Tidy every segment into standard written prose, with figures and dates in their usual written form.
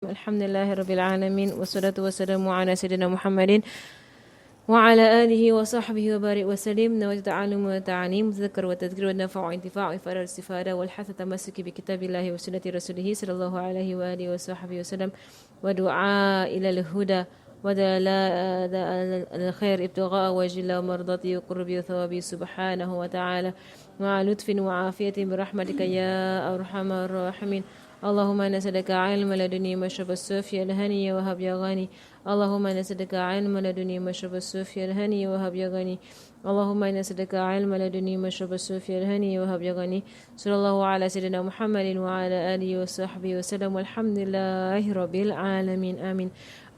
Alhamdulillahi Rabbil Alamin. Wassalatu wassalamu ala Sayyidina Muhammadin wa ala alihi wa sahbihi wa barik wa salim. Nawajid ta'alum wa ta'anim, dhikr wa tadhkir wa nafa' wa intifa' wa ifadar istifada wal hatha tamassuki bi kitabillahi wa sunnati rasulihi sallallahu alaihi wa alihi wa sahbihi wa sallam wa du'a ila al-huda wa dala al-khair ibtigha'a wajilla mardati wa qurbi wa thawabi subhanahu wa ta'ala wa lutfin wa afiyatin bi rahmatika ya arhamar rahimin. اللهم نسألك علم لدني مشرب السوفي الهني وهب يا غني اللهم نسألك علم لدني مشرب السوفي الهني وهب يا غني اللهم نسألك علم لدني مشرب السوفي الهني وهب يا غني صلى الله على سيدنا محمد وعلى آله وصحبه وسلم والحمد لله رب العالمين آمين.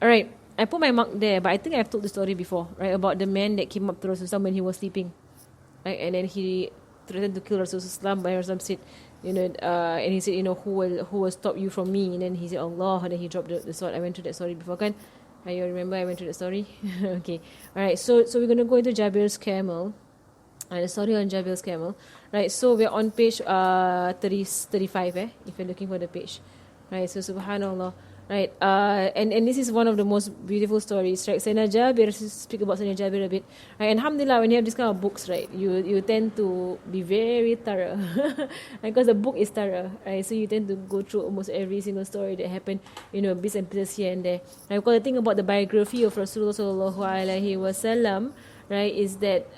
Alright, I put my mark there, but I think I've told the story before, right, about the man that came up to Rasulullah when he was sleeping, right, and then he threatened to kill Rasulullah by Rasulullah said, and he said, who will stop you from me? And then he said, Allah. And then he dropped the sword. I went through that story before, kan? You remember I went through that story? Okay. Alright, so we're going to go into Jabir's camel. The story on Jabir's camel. Right, so we're on page 35, if you're looking for the page. Right, so subhanallah. Right, and this is one of the most beautiful stories, right? Sayyidina Jabir, speak about Sayyidina Jabir a bit. Right, and alhamdulillah, when you have this kind of books, right, you tend to be very thorough, because the book is thorough, right? So you tend to go through almost every single story that happened, bits and pieces here and there. Right, because the thing about the biography of Rasulullah sallallahu alaihi wasallam, right, is that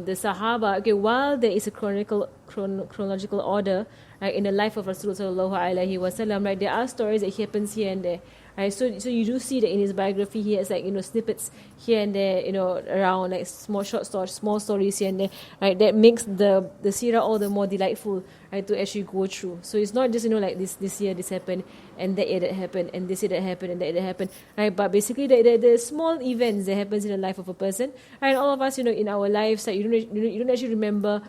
the Sahaba, okay, while there is a chronological order, right, in the life of Rasulullah sallallahu alaihi wasallam, right, there are stories that happens here and there, right. So you do see that in his biography he has snippets here and there, around, like small stories here and there, right, that makes the Sirah all the more delightful, right, to actually go through. So it's not just like this year this happened and that year that happened and this year that happened and that year that happened, right, but basically the small events that happens in the life of a person, right. All of us, in our lives, like, you don't actually remember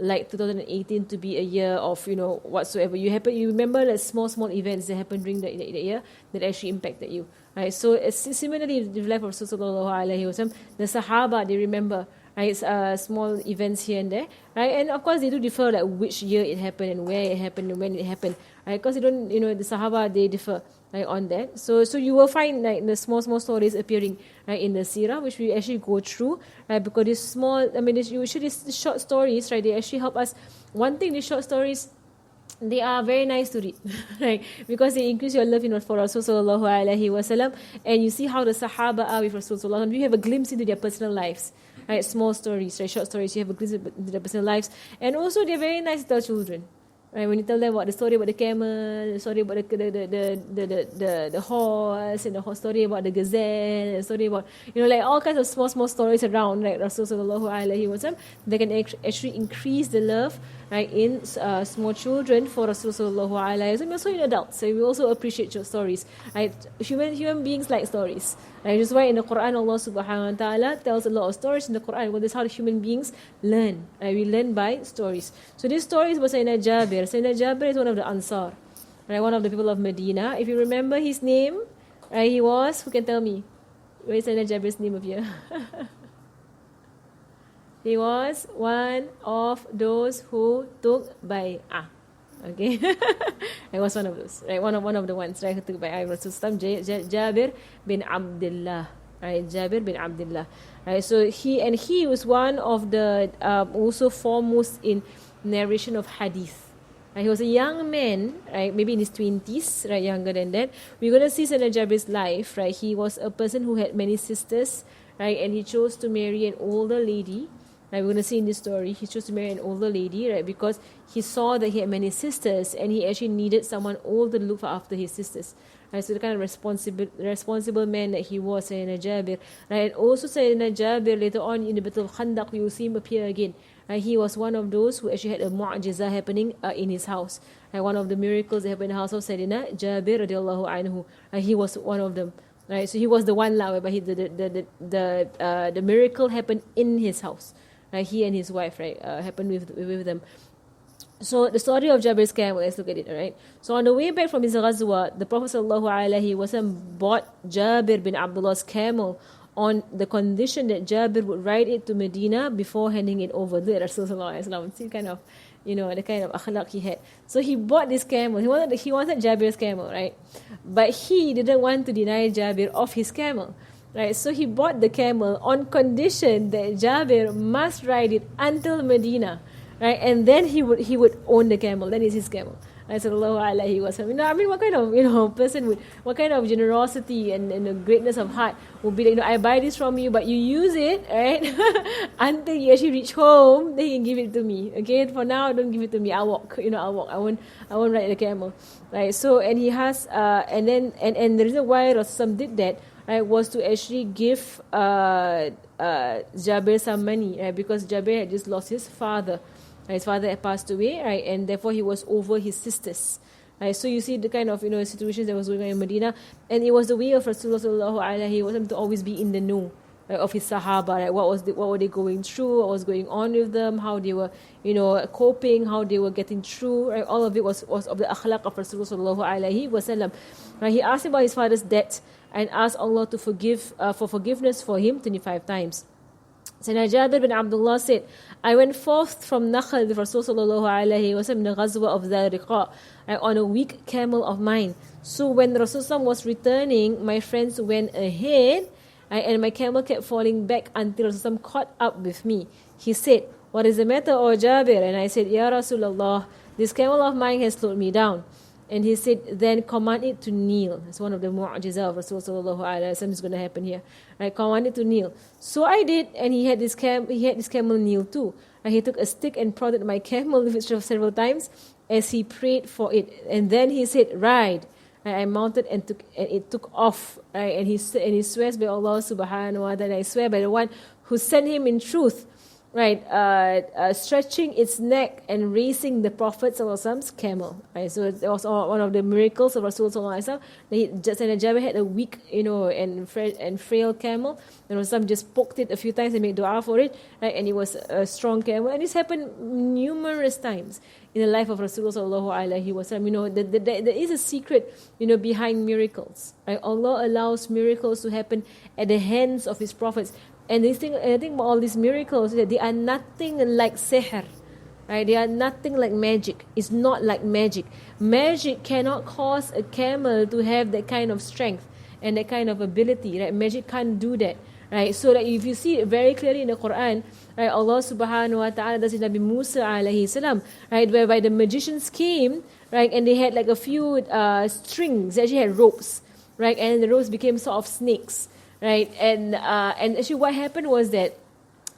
like 2018 to be a year of whatsoever. You remember the small events that happened during that year that actually impacted you, right? So similarly, the life of Rasulullah sallallahu alaihi wasallam, the Sahaba, they remember, right, small events here and there, right? And of course they do differ, like which year it happened and where it happened and when it happened, right? Because they don't, the Sahaba, they differ, right, on that. So you will find like the small stories appearing, right, in the Sirah, which we actually go through, right? Because these small, these short stories, right, they actually help us. One thing, these short stories, they are very nice to read, right? Because they increase your love for Rasulullah sallallahu alaihi wasallam, and you see how the Sahaba are with Rasulullah. You have a glimpse into their personal lives, right? Small stories, right? Short stories. You have a glimpse into their personal lives, and also they're very nice to tell children. Right, when you tell them about the story about the camel, the story about the horse, and the whole story about the gazelle, the story about like all kinds of small stories around, like Rasulullah sallallahu alaihi wasallam, they can actually increase the love, right, in small children for Rasulullah sallallahu alaihi wasallam. Also in adults, so we also appreciate your stories, right? Human beings like stories, right? Which is why in the Quran Allah subhanahu wa ta'ala tells a lot of stories in the Quran. Well, that's how the human beings learn, right? We learn by stories. So these stories was Sayyidina Jabir. Sayyidina Jabir is one of the Ansar, right? One of the people of Medina. If you remember his name, right, he was, who can tell me? Where is Sayyidina Jabir's name of here? He was one of those who took bay'ah. Okay, I was one of those, right? One of the ones, right, who took bay'ah Rasulullah, Jabir bin Abdullah, right? Jabir bin Abdullah, right? So he was one of the also foremost in narration of hadith. Right? He was a young man, right? Maybe in his 20s, right? Younger than that. We're gonna see Sayyidina Jabir's life, right? He was a person who had many sisters, right? And he chose to marry an older lady. Right, we're going to see in this story, he chose to marry an older lady, right, because he saw that he had many sisters and he actually needed someone older to look after his sisters. Right, so the kind of responsible man that he was, Sayyidina Jabir. Right, and also Sayyidina Jabir, later on in the Battle of Khandaq, we will see him appear again. Right, he was one of those who actually had a mu'ajizah happening in his house. Right, one of the miracles that happened in the house of Sayyidina Jabir radiallahu anhu. Right, he was one of them. Right, so he was the one whereby the miracle happened in his house. Right, he and his wife, right, happened with them. So the story of Jabir's camel, let's look at it, alright. So on the way back from his ghazwa, the Prophet sallallahu alaihi wasallam bought Jabir bin Abdullah's camel on the condition that Jabir would ride it to Medina before handing it over to Rasulullah sallallahu alaihi wasallam. See, kind of the kind of akhlaq he had. So he bought this camel. He wanted Jabir's camel, right? But he didn't want to deny Jabir of his camel, right? So he bought the camel on condition that Jabir must ride it until Medina, right? And then he would own the camel. Then it's his camel. Sallallahu alaihi wasallam. I mean, what kind of person what kind of generosity and the greatness of heart would be like, I buy this from you, but you use it, right? Until you actually reach home, then you can give it to me. Okay, for now, don't give it to me. I'll walk. I'll walk. I won't ride the camel, right? So, and he has, and the reason why Rasul did that, right, was to actually give Jabir some money, right? Because Jabir had just lost his father. His father had passed away, right, and therefore he was over his sisters. Right, so you see the kind of situations that was going on in Medina, and it was the way of Rasulullah sallallahu alaihi wasallam to always be in the know, right, of his Sahaba. Right, what were they going through? What was going on with them? How they were coping? How they were getting through? Right, all of it was of the akhlaq of Rasulullah sallallahu alaihi wasallam. Right, he asked about his father's debt and asked Allah to for forgiveness for him 25 times. Sayyidina Jabir bin Abdullah said, I went forth from Nakhl with Rasul sallallahu alayhi wa sallam in the Ghazwa of Zariqa, on a weak camel of mine. So when Rasul was returning, my friends went ahead, and my camel kept falling back until Rasul caught up with me. He said, what is the matter, O Jabir? And I said, Ya Rasulullah, this camel of mine has slowed me down. And he said, then command it to kneel. It's one of the mu'ajizah of Rasul sallallahu alaihi wasallam is going to happen here. Right, command it to kneel. So I did, and he had this camel kneel too. And he took a stick and prodded my camel with it several times as he prayed for it. And then he said, ride. And I mounted and it took off. Right, and he swears by Allah subhanahu wa ta'ala, I swear by the one who sent him in truth. Right, stretching its neck and raising the Prophet ﷺ's camel. Right, so it was one of the miracles of Rasulullah ﷺ. Sayyidina Jabir had a weak, and frail camel, and Rasul just poked it a few times and made dua for it. Right, and it was a strong camel, and this happened numerous times in the life of Rasulullah ﷺ. There is a secret, behind miracles. Right, Allah allows miracles to happen at the hands of His prophets. And I think about all these miracles, that they are nothing like sihr. Right? They are nothing like magic. It's not like magic. Magic cannot cause a camel to have that kind of strength and that kind of ability. Right? Magic can't do that. Right? So that if you see it very clearly in the Quran, right, Allah subhanahu wa ta'ala does in Nabi Musa alayhi salam, right, whereby the magicians came, right, and they had like a few strings, they actually had ropes, right, and the ropes became sort of snakes. Right, and actually what happened was that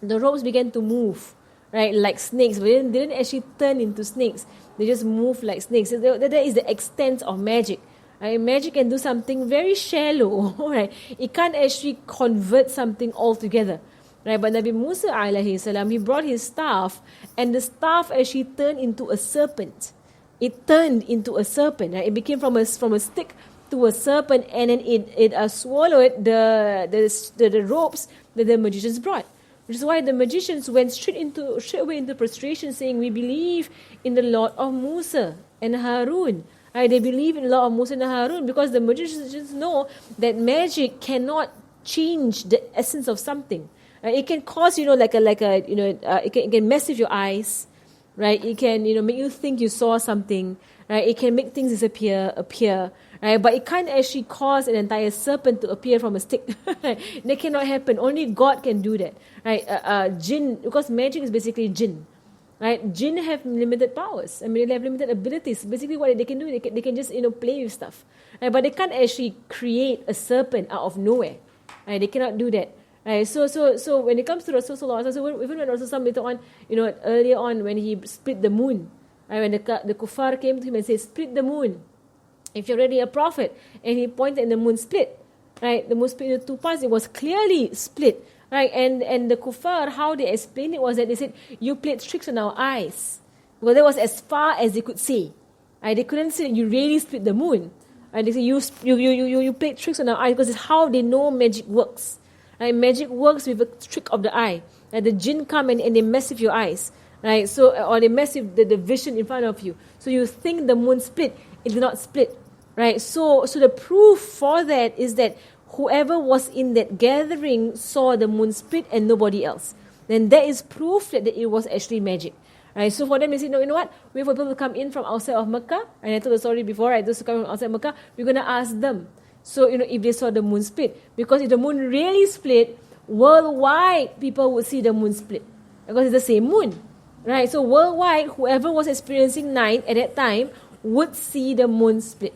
the ropes began to move, right, like snakes, but they didn't actually turn into snakes. They just moved like snakes. So that is the extent of magic. Right? Magic can do something very shallow, right? It can't actually convert something altogether. Right, but Nabi Musa alayhi salam, he brought his staff, and the staff actually turned into a serpent. It turned into a serpent. Right? It became from a stick to a serpent, and then it swallowed the ropes that the magicians brought. Which is why the magicians went straight away into prostration, saying, we believe in the Lord of Musa and Harun. Right? They believe in the Lord of Musa and Harun because the magicians know that magic cannot change the essence of something. It can cause, it can mess with your eyes. Right? It can, make you think you saw something. Right? It can make things appear. Right, but it can't actually cause an entire serpent to appear from a stick. That cannot happen. Only God can do that. Right? Jinn, because magic is basically jinn. Right? Jinn have limited powers. I mean, they have limited abilities. Basically, what they can do, they can just play with stuff. Right? But they can't actually create a serpent out of nowhere. Right? They cannot do that. Right? So when it comes to Rasulullah, so even when Rasulullah later on, earlier on when he split the moon, right? When the kuffar came to him and said, split the moon. If you're already a prophet, and he pointed and the moon split, right? The moon split into two parts. It was clearly split, right? And the kuffar, how they explained it was that they said, you played tricks on our eyes. Well, that was as far as they could say. Right? They couldn't say that you really split the moon. Right? They said you played tricks on our eyes because it's how they know magic works. Right? Magic works with a trick of the eye. Right? The jinn come and they mess with your eyes. Right? So, or they mess with the vision in front of you. So you think the moon split. It did not split. Right, so the proof for that is that whoever was in that gathering saw the moon split and nobody else. Then that is proof that it was actually magic. Right? So for them, they say, no, you know what? Wait for people to come in from outside of Mecca. And I told the story before, right? Those who come from outside Mecca, we're going to ask them. So, if they saw the moon split. Because if the moon really split, worldwide people would see the moon split. Because it's the same moon. Right? So worldwide, whoever was experiencing night at that time would see the moon split.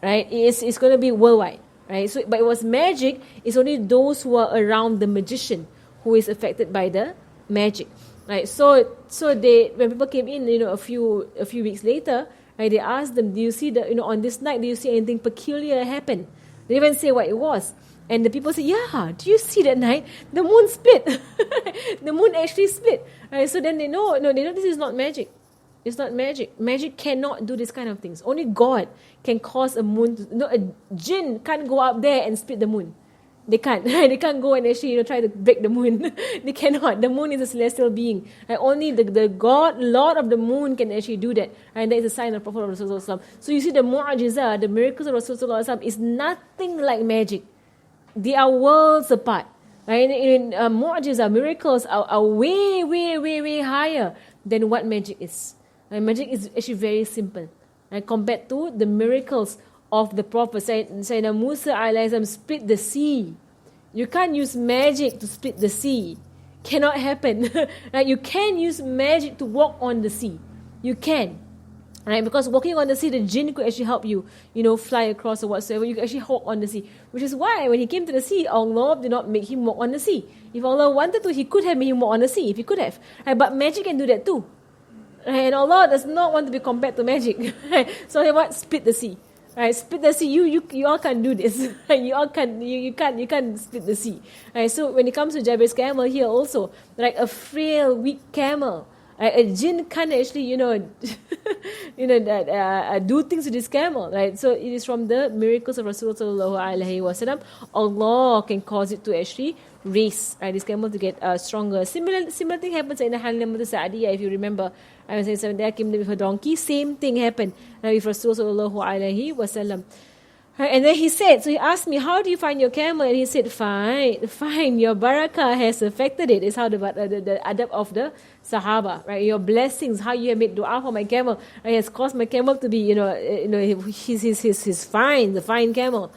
Right? It's going to be worldwide. Right? So, but it was magic. It's only those who are around the magician who is affected by the magic. Right? So they, when people came in, a few weeks later, right, they asked them, do you see on this night, do you see anything peculiar happen? They didn't even say what it was. And the people say, yeah, do you see that night? The moon split. The moon actually split. Right? So then they know this is not magic. It's not magic. Magic cannot do this kind of things. Only God can cause a moon a jinn can't go up there and split the moon. They can't. They can't go and actually try to break the moon. They cannot. The moon is a celestial being. Only the God, Lord of the moon can actually do that. And that is a sign of the Prophet of Rasulullah. So you see the mu'ajizah, the miracles of Rasulullah is nothing like magic. They are worlds apart. Right? Mu'ajizah, miracles are way, way, way, way higher than what magic is. Magic is actually very simple. Compared to the miracles of the Prophet. Sayyidina Musa alayhi split the sea. You can't use magic to split the sea. Cannot happen. Right? You can use magic to walk on the sea. You can. Right? Because walking on the sea, the jinn could actually help you, fly across or whatsoever. You can actually walk on the sea. Which is why when he came to the sea, Allah did not make him walk on the sea. If Allah wanted to, He could have made him walk on the sea, if He could have. Right? But magic can do that too. Right? And Allah does not want to be compared to magic. So He wants split the sea. Right, split the sea. You all can't do this. You all can't. You can't split the sea. Right. So when it comes to Jabir's camel here also, like a frail, weak camel, a jinn can't actually do things to this camel. Right. So it is from the miracles of Rasulullah sallallahu alaihi wasallam. Allah can cause it to actually race. Right, this camel to get stronger. Similar thing happens in the Halimah Sa'diyah, if you remember. I was saying there came with her donkey. Same thing happened with Rasulullah sallallahu alaihi wasallam. And then he asked me, how do you find your camel? And he said, fine. Your barakah has affected it. It's how the adab of the Sahaba, right? Your blessings, how you have made dua for my camel, right, has caused my camel to be, he's fine, the fine camel.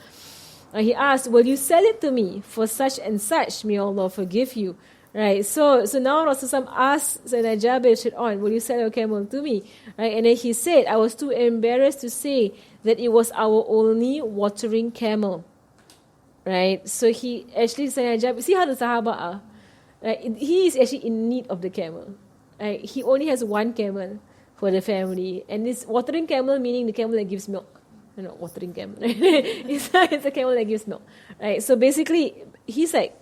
He asked, will you sell it to me for such and such? May Allah forgive you. Right, so now Rasulullah asked Sayyidina Jabir, will you sell your camel to me? Right, and then he said, I was too embarrassed to say that it was our only watering camel. Right, so he actually, Sayyidina Jabir, see how the Sahaba are. Right, he is actually in need of the camel. Right, he only has one camel for the family, and this watering camel meaning the camel that gives milk. Watering camel. It's a camel that gives milk. Right, so basically, he's like,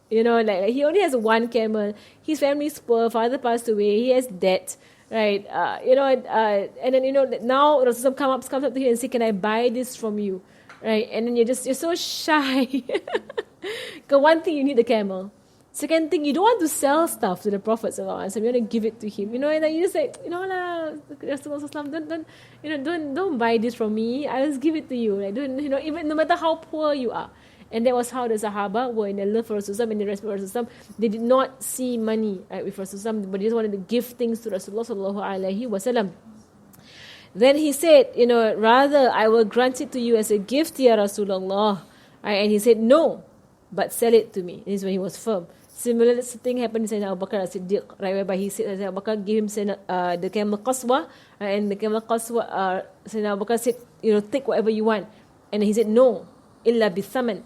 he only has one camel. His family's poor. Father passed away. He has debt, right? And then now Rasulullah comes up to him and say, "Can I buy this from you?" Right? And then you're so shy. Because one thing, you need the camel. Second thing, you don't want to sell stuff to the Prophet sallallahu alaihi wasallam. You want to give it to him. And then you just say, Rasulullah, don't buy this from me. I'll just give it to you. Like, even no matter how poor you are. And that was how the Sahaba were in their love for Rasulullah and the respect for Rasulullah. They did not see money with Rasulullah, but they just wanted to give things to Rasulullah sallallahu alaihi wasallam. Then he said, rather I will grant it to you as a gift, ya Rasulullah. And he said, no, but sell it to me. This is when he was firm. Similar thing happened in Sayyidina Abu Bakr as-Siddiq, right, whereby he said, Sayyidina Abu Bakr gave him the camel qaswa, and the camel qaswa, Sayyidina Abu Bakr said, take whatever you want. And he said, no, illa bithaman.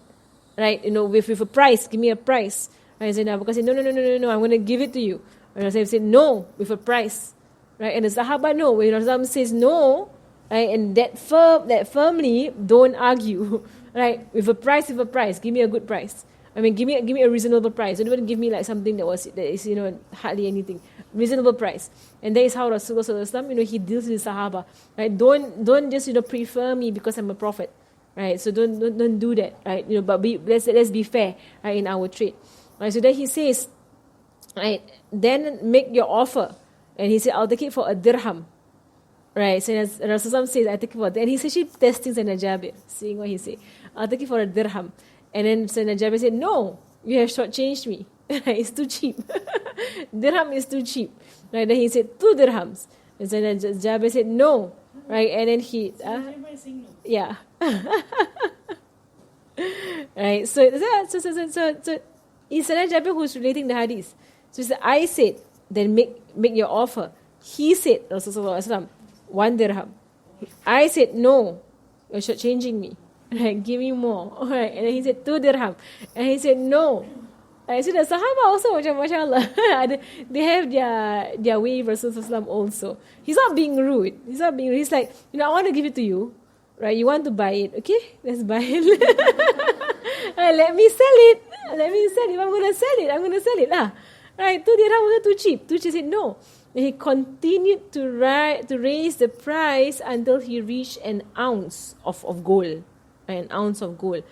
Right, with a price, give me a price. Right, Sayyidina Abu Bakr said, no, I'm going to give it to you. And Rasulullah said, no, with a price. Right, and the Sahaba know, when Rasulullah says no, right, and that firmly, don't argue. Right, with a price, give me a good price. I mean, give me a reasonable price. Don't even give me like something that is hardly anything. Reasonable price. And that is how Rasulullah sallallahu alaihi wasallam, he deals with the Sahaba. Right, don't just prefer me because I'm a prophet. Right, so don't do that, right? But let's be fair, right, in our trade. Right, so then he says, right, then make your offer, and he said, I'll take it for a dirham. Right, so as Rasulullah says, I take it for, and he's actually testing Sayyidina Jabir, seeing what he said. I'll take it for a dirham, and then Sayyidina Jabir said, no, you have shortchanged me. It's too cheap. Dirham is too cheap. Right? Then he said 2 dirhams. And then Jabir said no. Right? And then he yeah. Right? So it's Jabir who's relating the hadith. So he said, I said, then make your offer. He said, Rasulullah 1 dirham. I said no. You're shortchanging me. Right? Give me more. Alright. And then he said 2 dirham. And he said no. So the Sahaba also, mashallah, they have their way versus Islam also. He's not being rude. He's like, I want to give it to you. Right? You want to buy it. Okay? Let's buy it. Right, let me sell it. If I'm going to sell it, I'm going to sell it. Right? 2 dirham was too cheap. Tuchi said no. And he continued to raise the price until he reached an ounce of gold. An ounce of gold.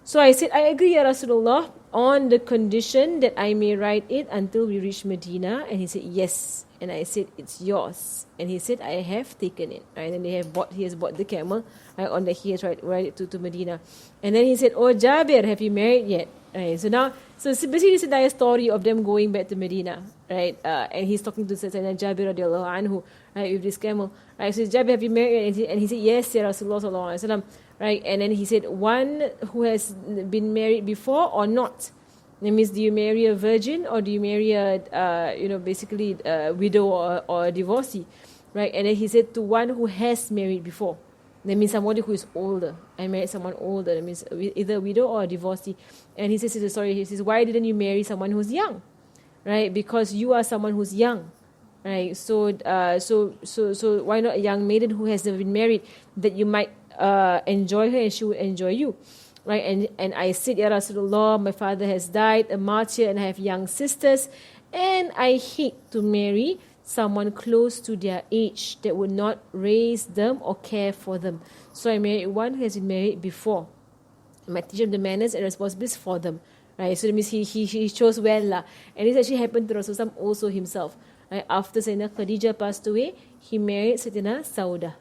So I said, I agree, Ya Rasulullah, on the condition that I may ride it until we reach Medina. And he said, yes. And I said, it's yours. And he said, I have taken it. Right? And he has bought the camel on that he has ride it to Medina. And then he said, oh Jabir, have you married yet? Right? So basically this entire story of them going back to Medina. Right? And he's talking to Sayyidina Jabir radiallahu anhu, right, with this camel. Right? So Jabir, have you married yet? And he said, yes, Ya Rasulullah sallallahu alaihi wasallam. Right? And then he said, one who has been married before or not. That means, do you marry a virgin or do you marry basically a widow or a divorcee? Right? And then he said, to one who has married before. That means somebody who is older. I married someone older. That means either a widow or a divorcee. And he says, why didn't you marry someone who's young? Right? Because you are someone who's young. Right? So why not a young maiden who has never been married, that you might enjoy her and she will enjoy you, right? And I said, Ya Rasulullah, my father has died a martyr and I have young sisters, and I hate to marry someone close to their age that would not raise them or care for them. So I married one who has been married before. I might teach them the manners and responsibilities for them, right? So that means he chose well, and this actually happened to Rasulullah also himself. Right? After Sayyidina Khadijah passed away, he married Sayyidina Sauda.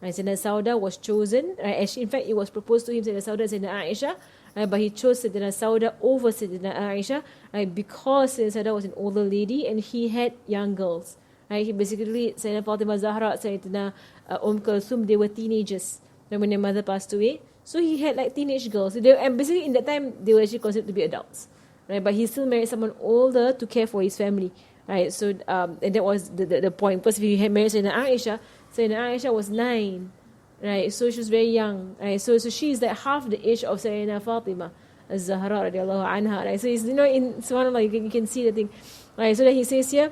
Right, Sayyidina Sauda was chosen. Right, actually, in fact, it was proposed to him, Sayyidina Sauda and Sayyidina Aisha. Right, but he chose Sayyidina Sauda over Sayyidina Aisha, right, because Sayyidina Sauda was an older lady and he had young girls. Right, he basically, Sayyidina Fatima Zahra, Sayyidina Kulthum, they were teenagers when their mother passed away. So he had like teenage girls. And basically, in that time, they were actually considered to be adults. Right, but he still married someone older to care for his family. Right, so and that was the point. Because if he had married Sayyidina Aisha was 9, right? So she was very young, right? So she's like half the age of Sayyidina Fatima Az-Zahra radiallahu anha, right? So it's, in subhanAllah, you can see the thing, right? So that he says here,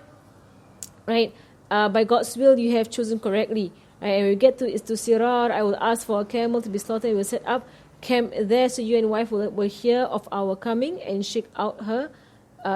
right? By God's will, you have chosen correctly, right? And when we get to Sirah, I will ask for a camel to be slaughtered. We will set up camp there, so you and wife will hear of our coming and shake out her.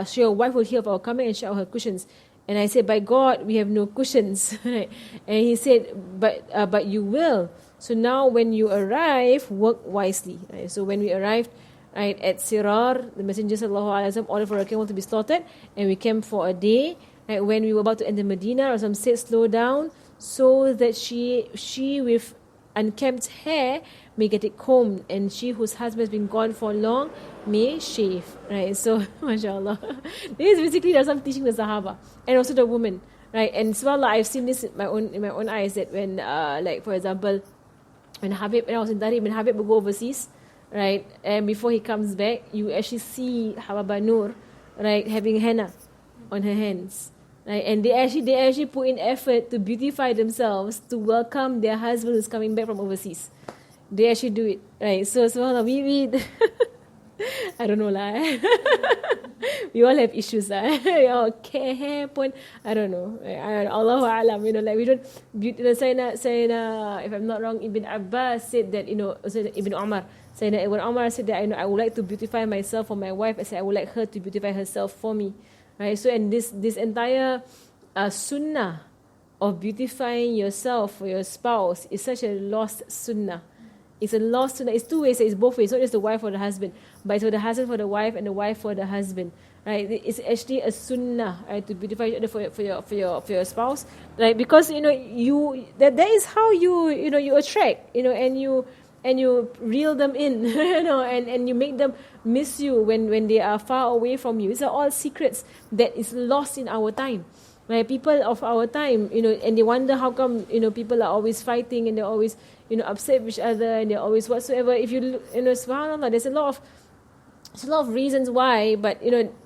So your wife will hear of our coming and shake out her cushions. And I said, by God, we have no cushions. Right? And he said, but you will. So now when you arrive, work wisely. Right? So when we arrived, right, at Sirah, the Messenger sallallahu alaihi wasallam ordered for a camel to be slaughtered, and we camped for a day. Right? When we were about to enter Medina, Rasul said, slow down, so that she with unkempt hair may get it combed, and she whose husband has been gone for long may shave. Right? So, mashallah. This is basically Rasul teaching the Sahaba and also the woman. Right? And subhanAllah, I've seen this in my own eyes, that when like for example, when I was in Darib, when Habib would go overseas, right, and before he comes back, you actually see Hababa Noor, right, having henna on her hands. Right? And they actually put in effort to beautify themselves to welcome their husband who's coming back from overseas. They actually do it, right? So subhanAllah, we I don't know lah. We all have issues lah. Okay, hair pun, I don't know. Allahu a'lam. Like we don't. Sayyidina, if I'm not wrong, Ibn Abbas said that, Ibn Umar. Sayyidina Ibn Umar said that I would like to beautify myself for my wife. I said I would like her to beautify herself for me. Right? So, and this entire sunnah of beautifying yourself for your spouse is such a lost sunnah. It's a lost sunnah. It's two ways. It's both ways. Not just the wife or the husband, but it's for the husband for the wife and the wife for the husband. Right? It's actually a sunnah, right, to beautify each other for your spouse. Right? Because that is how you attract, and you reel them in, and you make them miss you when they are far away from you. These are all secrets that is lost in our time. Right? People of our time, and they wonder how come, people are always fighting and they're always, upset with each other and they're always whatsoever. If you look, subhanAllah, there's a lot of reasons why, but,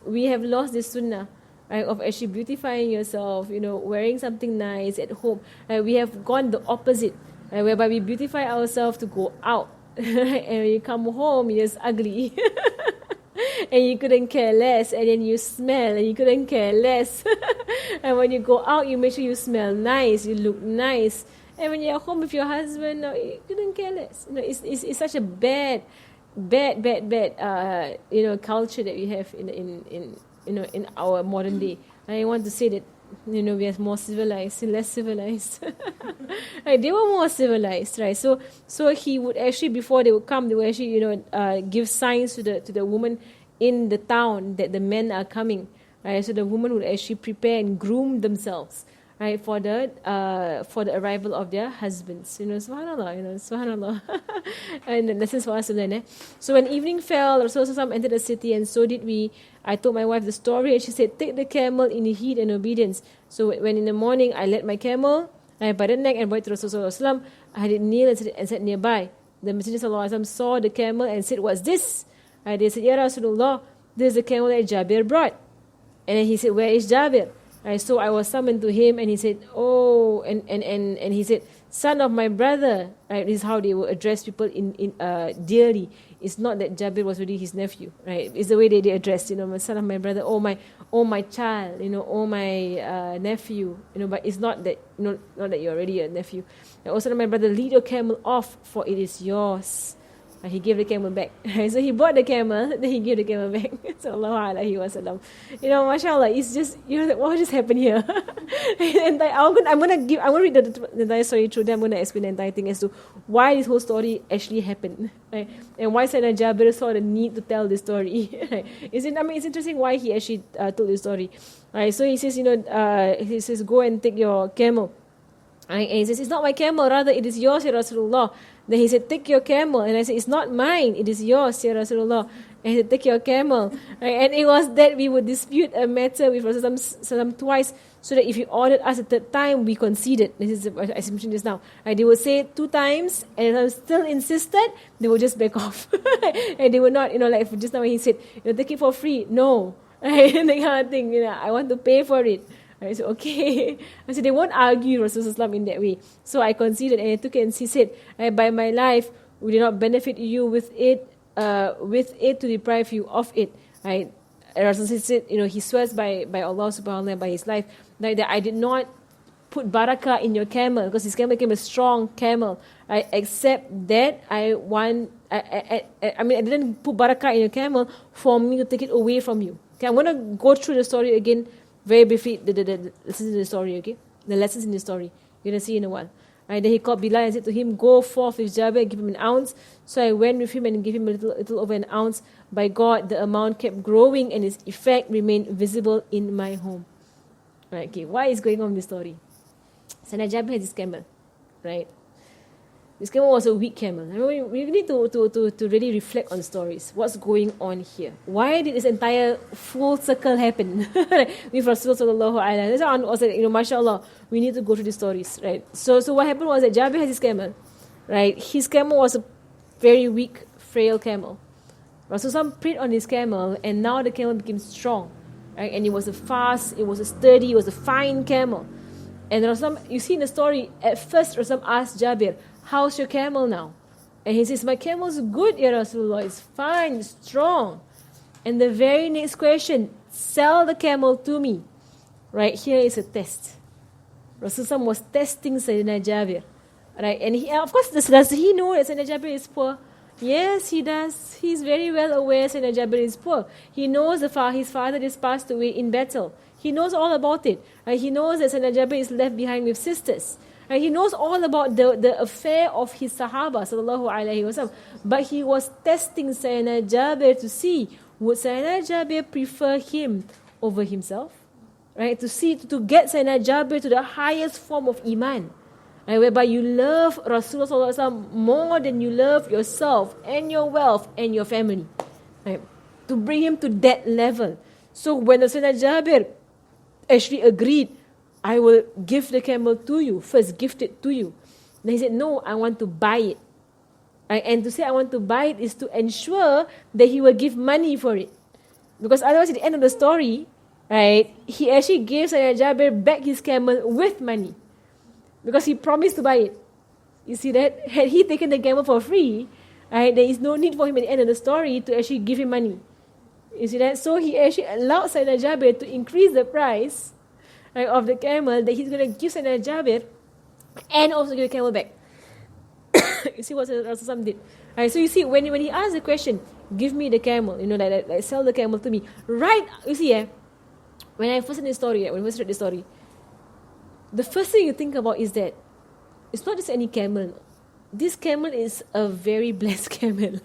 we have lost this sunnah, right, of actually beautifying yourself, wearing something nice at home. Right? We have gone the opposite, right, whereby we beautify ourselves to go out. Right? And when you come home, you're just ugly. And you couldn't care less, and then you smell and you couldn't care less. And when you go out, you make sure you smell nice, you look nice. And when you're at home with your husband, no, you couldn't care less. It's such a bad culture that we have in our modern day. I want to say that, we are more civilized, less civilized. Right, they were more civilized, right? So he would actually, before they would come, they would actually, give signs to the woman in the town that the men are coming, right? So the woman would actually prepare and groom themselves, right, for the arrival of their husbands. Subhanallah. And the lessons for us to learn. So when evening fell, Rasulullah entered the city, and so did we. I told my wife the story, and she said, take the camel in heed and obedience. So when in the morning I led my camel by the neck and brought it to Rasulullah, I had it kneel and sat nearby. The Messenger ﷺ saw the camel and said, what's this? They said, Ya Rasulullah, this is the camel that Jabir brought. And then he said, where is Jabir? So I was summoned to him, and he said, oh, and he said, son of my brother. Right? This is how they will address people in dearly. It's not that Jabir was really his nephew, right? It's the way they address, my son of my brother, oh my child, oh my nephew, but it's not that, not that you're already a nephew. And also, my brother, lead your camel off, for it is yours. He gave the camel back. So he bought the camel, then he gave the camel back. Sallallahu alaihi wasallam. Mashallah, it's just, what just happened here? And I'm gonna read the entire story through. Then I'm gonna explain the entire thing as to why this whole story actually happened, right? And why Sayyidina Jabir saw the need to tell this story. Right? It's interesting why he actually told this story. Right? So he says, go and take your camel. Right? And he says, it's not my camel, rather it is yours, Ya Rasulullah. Then he said, take your camel. And I said, it's not mine, it is yours, Ya Rasulullah. And he said, take your camel. Right? And it was that we would dispute a matter with Rasulullah twice, so that if he ordered us a third time, we conceded. This is, as I mentioned just now. Right? They would say 2 times, and if I still insisted, they would just back off. And they would not, like just now when he said, take it for free. No. Right? And that kind of thing, I want to pay for it. I said, okay. I said, they won't argue Rasulullah in that way. So I conceded, and I took it, and he said, by my life, we did not benefit you with it to deprive you of it. Right? Rasulullah said, he swears by Allah subhanahu wa ta'ala, by his life, that I did not put barakah in your camel, because his camel became a strong camel. Right? Except that I didn't put barakah in your camel for me to take it away from you. Okay, I'm going to go through the story again very briefly, the lessons in the story, okay? The lessons in the story. You're going to see in a while. Right, then he called Bilal and said to him, go forth with Jabir and give him an ounce. So I went with him and gave him a little over an ounce. By God, the amount kept growing and its effect remained visible in my home. Right, okay, why is going on in this story? So now Jabir had this camel, right? This camel was a weak camel. I mean, we need to really reflect on stories. What's going on here? Why did this entire full circle happen with Rasulullah sallallahu alaihi wasallam? That's why I said, mashallah, we need to go through the stories, right? So what happened was that Jabir has his camel, right? His camel was a very weak, frail camel. Rasulullah prayed on his camel, and now the camel became strong, right? And it was a fast, it was a sturdy, it was a fine camel. And Rasulullah, you see in the story, at first Rasulullah asked Jabir, how's your camel now? And he says, my camel's good, Ya Rasulullah. It's fine, it's strong. And the very next question, sell the camel to me. Right, here is a test. Rasulullah was testing Sayyidina Jabir. Right, and he, of course, does he know that Sayyidina Jabir is poor? Yes, he does. He's very well aware Sayyidina Jabir is poor. He knows his father is passed away in battle. He knows all about it. Right? He knows that Sayyidina Jabir is left behind with sisters. He knows all about the affair of his Sahaba, sallallahu alaihi wasallam. But he was testing Sayyidina Jabir to see, would Sayyidina Jabir prefer him over himself? Right? To get Sayyidina Jabir to the highest form of iman. Right? Whereby you love Rasulullah sallallahu alaihi wasallam more than you love yourself and your wealth and your family. Right? To bring him to that level. So when Sayyidina Jabir actually agreed I will give the camel to you, first gift it to you. Then he said, no, I want to buy it. Right? And to say I want to buy it is to ensure that he will give money for it. Because otherwise at the end of the story, right, he actually gave Sayyidina Jabir back his camel with money. Because he promised to buy it. You see that? Had he taken the camel for free, right, there is no need for him at the end of the story to actually give him money. You see that? So he actually allowed Sayyidina Jabir to increase the price, right, of the camel that he's going to give Sayyidina Jabir and also give the camel back. You see what Rasulullah did? Right, so you see, when he asked the question, give me the camel, like sell the camel to me. Right, you see, when I first heard the story, when I first read the story, the first thing you think about is that it's not just any camel. This camel is a very blessed camel.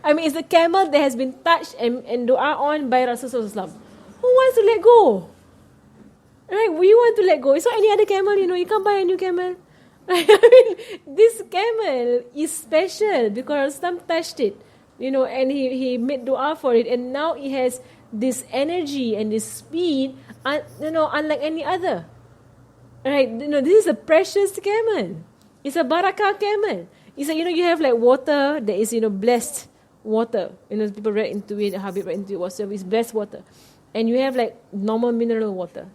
I mean, it's a camel that has been touched and dua on by Rasulullah. Who wants to let go? Right? We want to let go. It's not any other camel, you can't buy a new camel. I mean, this camel is special because Rasulullah touched it, and he made dua for it, and now it has this energy and this speed, unlike any other. Right? This is a precious camel. It's a barakah camel. It's like, you have like water that is, blessed water. People read into it, Habib read into it, water, it's blessed water. And you have like normal mineral water.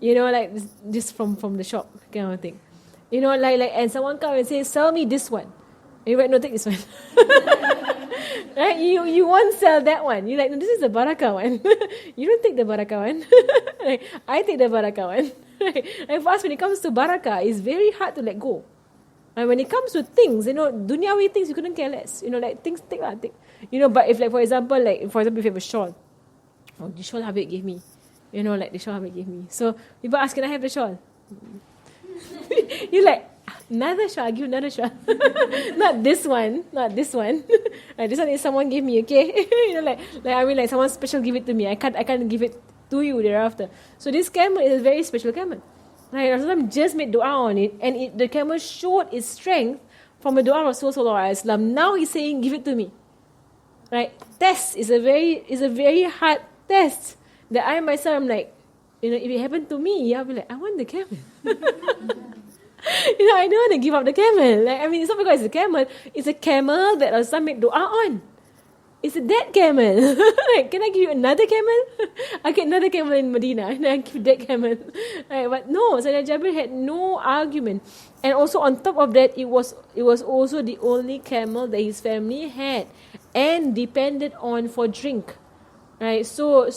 Like just from the shop kind of thing. And someone come and say, sell me this one. And you write, no, take this one. Right? You won't sell that one. You're like, no, this is the barakah one. You don't take the barakah one. Like, I take the barakah one. Right? And for us, when it comes to barakah, it's very hard to let go. And when it comes to things, dunyawi things, you couldn't care less. Like things, take. But if, like, for example, if you have a shawl, the shawl Habib gave me. Like the shawl Habib gave me. So people ask, can I have the shawl? You're like, another shawl, I'll give another shawl. Not this one. This one is someone gave me, okay? Like someone special give it to me. I can't give it to you thereafter. So this camel is a very special camel. Right? Rasulullah just made dua on it, and the camel showed its strength from the dua of Rasulullah. Now he's saying, give it to me. Right? Test is a very hard test. That I myself am like, if it happened to me, I'll be like, I want the camel. I don't want to give up the camel. It's not because it's a camel. It's a camel that Rasulullah made dua on. It's a dead camel. Can I give you another camel? I get another camel in Medina, and I give that camel. But no, Sayyidina Jabir had no argument. And also on top of that, it was also the only camel that his family had and depended on for drink. Right? So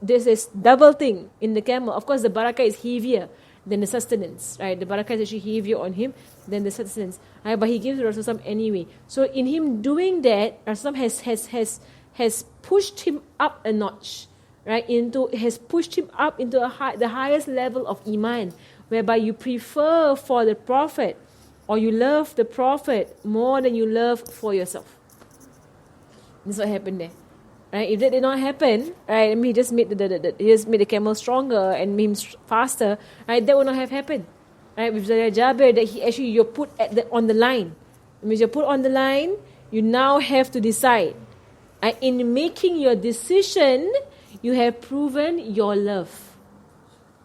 there's this double thing in the camel. Of course, the barakah is heavier than the sustenance. Right? The barakah is actually heavier on him than the sustenance. Right? But he gives Rasulullah anyway. So in him doing that, Rasulullah has pushed him up a notch. Right? Has pushed him up into the highest level of iman, whereby you prefer for the Prophet, or you love the Prophet more than you love for yourself. This is what happened there. Right? If that did not happen, right, he just made the camel stronger and made him faster, right, that would not have happened. Right? With Jabir, that you're put on the line. It means you're put on the line, you now have to decide. And in making your decision, you have proven your love.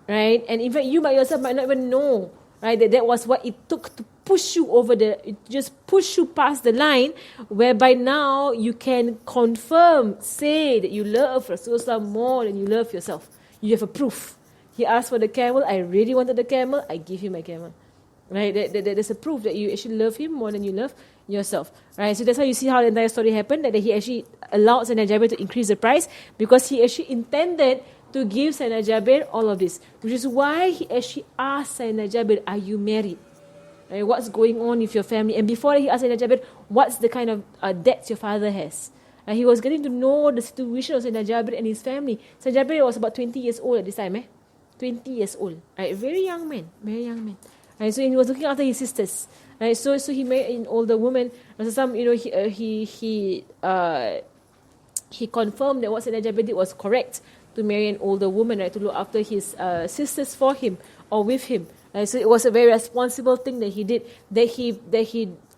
Right? And in fact, you by yourself might not even know, right, that was what it took to push you over just push you past the line, whereby now you can say that you love Rasulullah more than you love yourself. You have a proof. He asked for the camel. I really wanted the camel. I give him my camel. Right? There's a proof that you actually love him more than you love yourself. Right? So that's how you see how the entire story happened, that he actually allowed Sayyidina Jabir to increase the price, because he actually intended to give Sayyidina Jabir all of this. Which is why he actually asked Sayyidina Jabir, are you married? Right? What's going on with your family? And before he asked Sayyidina Jabir, what's the kind of debts your father has? He was getting to know the situation of Sayyidina Jabir and his family. Sayyidina Jabir was about 20 years old at this time. 20 years old. Right? Very young man. Right? So he was looking after his sisters. Right? So he married an older woman. He confirmed that what Sayyidina Jabir did was correct, to marry an older woman, right, to look after his sisters for him or with him. So it was a very responsible thing that he did. That he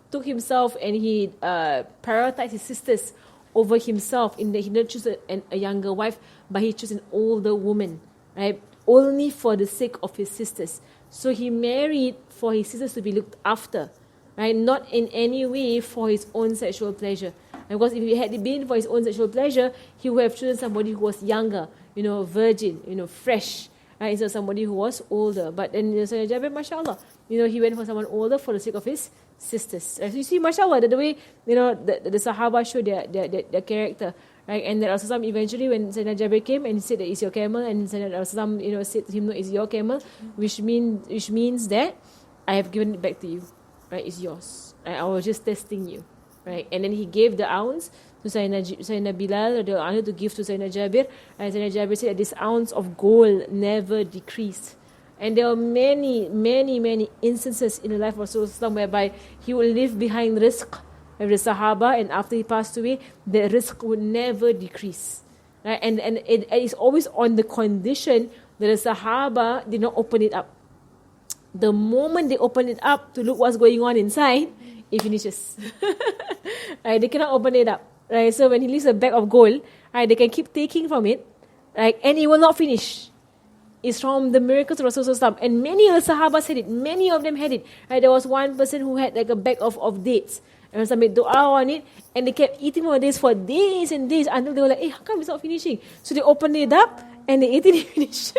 took himself and he prioritized his sisters over himself. In that he didn't choose a younger wife, but he chose an older woman, right? only for the sake of his sisters. So he married for his sisters to be looked after, right? Not in any way for his own sexual pleasure. And because if he had been for his own sexual pleasure, he would have chosen somebody who was younger, virgin, fresh, right? Instead of somebody who was older. But then Sayyidina Jabir, mashallah, he went for someone older for the sake of his sisters. Right? So you see, mashallah, the way, the Sahaba show their character. Right? And that Rasulullah eventually, when Sayyidina Jabir came and he said that it's your camel, and Sayyidina Rasulullah said to him, no, it's your camel, which means that I have given it back to you. Right? It's yours. Right? I was just testing you. Right? And then he gave the ounce to Sayyidina Bilal to give to Sayyidina Jabir. And Sayyidina Jabir said that this ounce of gold never decreased. And there are many, many, many instances in the life of Rasulullah whereby he would leave behind rizq of the Sahaba, and after he passed away, the rizq would never decrease. Right? And it is always on the condition that the Sahaba did not open it up. The moment they open it up to look what's going on inside, it finishes. Right? They cannot open it up. Right? So when he leaves a bag of gold, right, they can keep taking from it, right, and it will not finish. It's from the miracles of Rasulullah. And many of the Sahabas had it. Many of them had it. Right? There was one person who had like a bag of dates. And Rasulullah made dua on it. And they kept eating on this for days and days until they were like, hey, how come it's not finishing? So they opened it up and they ate it and finished.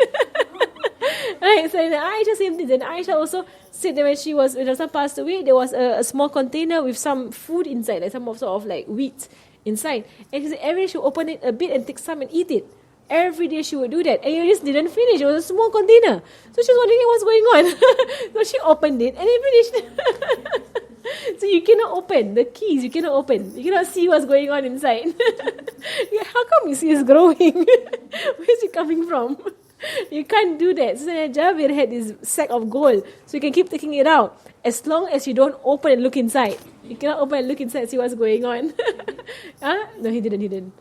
Right? So Aisha same thing. And Aisha also said that when Rasulullah passed away, there was a small container with some food inside, like some sort of like wheat inside. And she said every day she would open it a bit and take some and eat it. Every day she would do that, and it just didn't finish. It was a small container, so she was wondering what's going on. So she opened it, and it finished. So you cannot open the keys. You cannot open. You cannot see what's going on inside. How come you see it's growing? Where's it coming from? You can't do that. So Jabir had this sack of gold, so you can keep taking it out as long as you don't open and look inside. You cannot open and look inside and see what's going on. No, he didn't.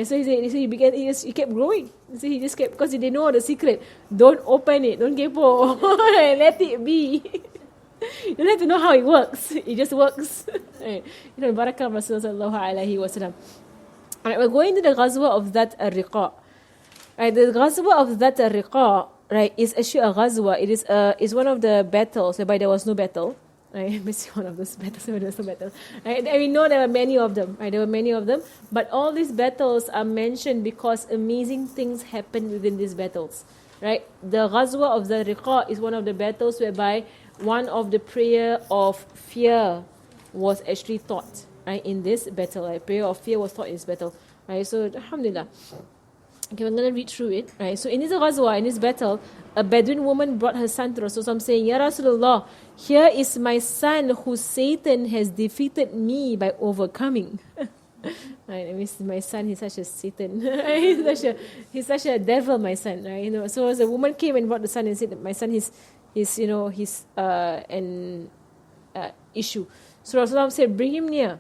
So he kept growing. So he just kept, because they know the secret. Don't open it. Don't kepo. Let it be. You don't have to know how it works. It just works. Right. Barakah Rasulullah sallallahu alaihi wasallam. Alright, we're going to the Ghazwa of Dhat al-Riqa. Right, the Ghazwa of Dhat al-Riqa, right, is actually a Ghazwa. It is one of the battles whereby there was no battle. Right, basically one of those battles where there was no battle. Right, and we know there were many of them. Right, there were many of them. But all these battles are mentioned because amazing things happened within these battles. Right, the Ghazwa of the Riqa is one of the battles whereby one of the prayer of fear was actually taught. Right, in this battle, right, prayer of fear was taught in this battle. Right, so alhamdulillah. Okay, we're going to read through it. Right, so in this Ghazwa, in this battle, a Bedouin woman brought her son to Rasulullah saying, Ya Rasulullah, here is my son who Satan has defeated me by overcoming. Right, I mean, my son, he's such a Satan. he's such a devil, my son. Right, so as a woman came and brought the son and said that my son is an issue. So Rasulullah said, bring him near.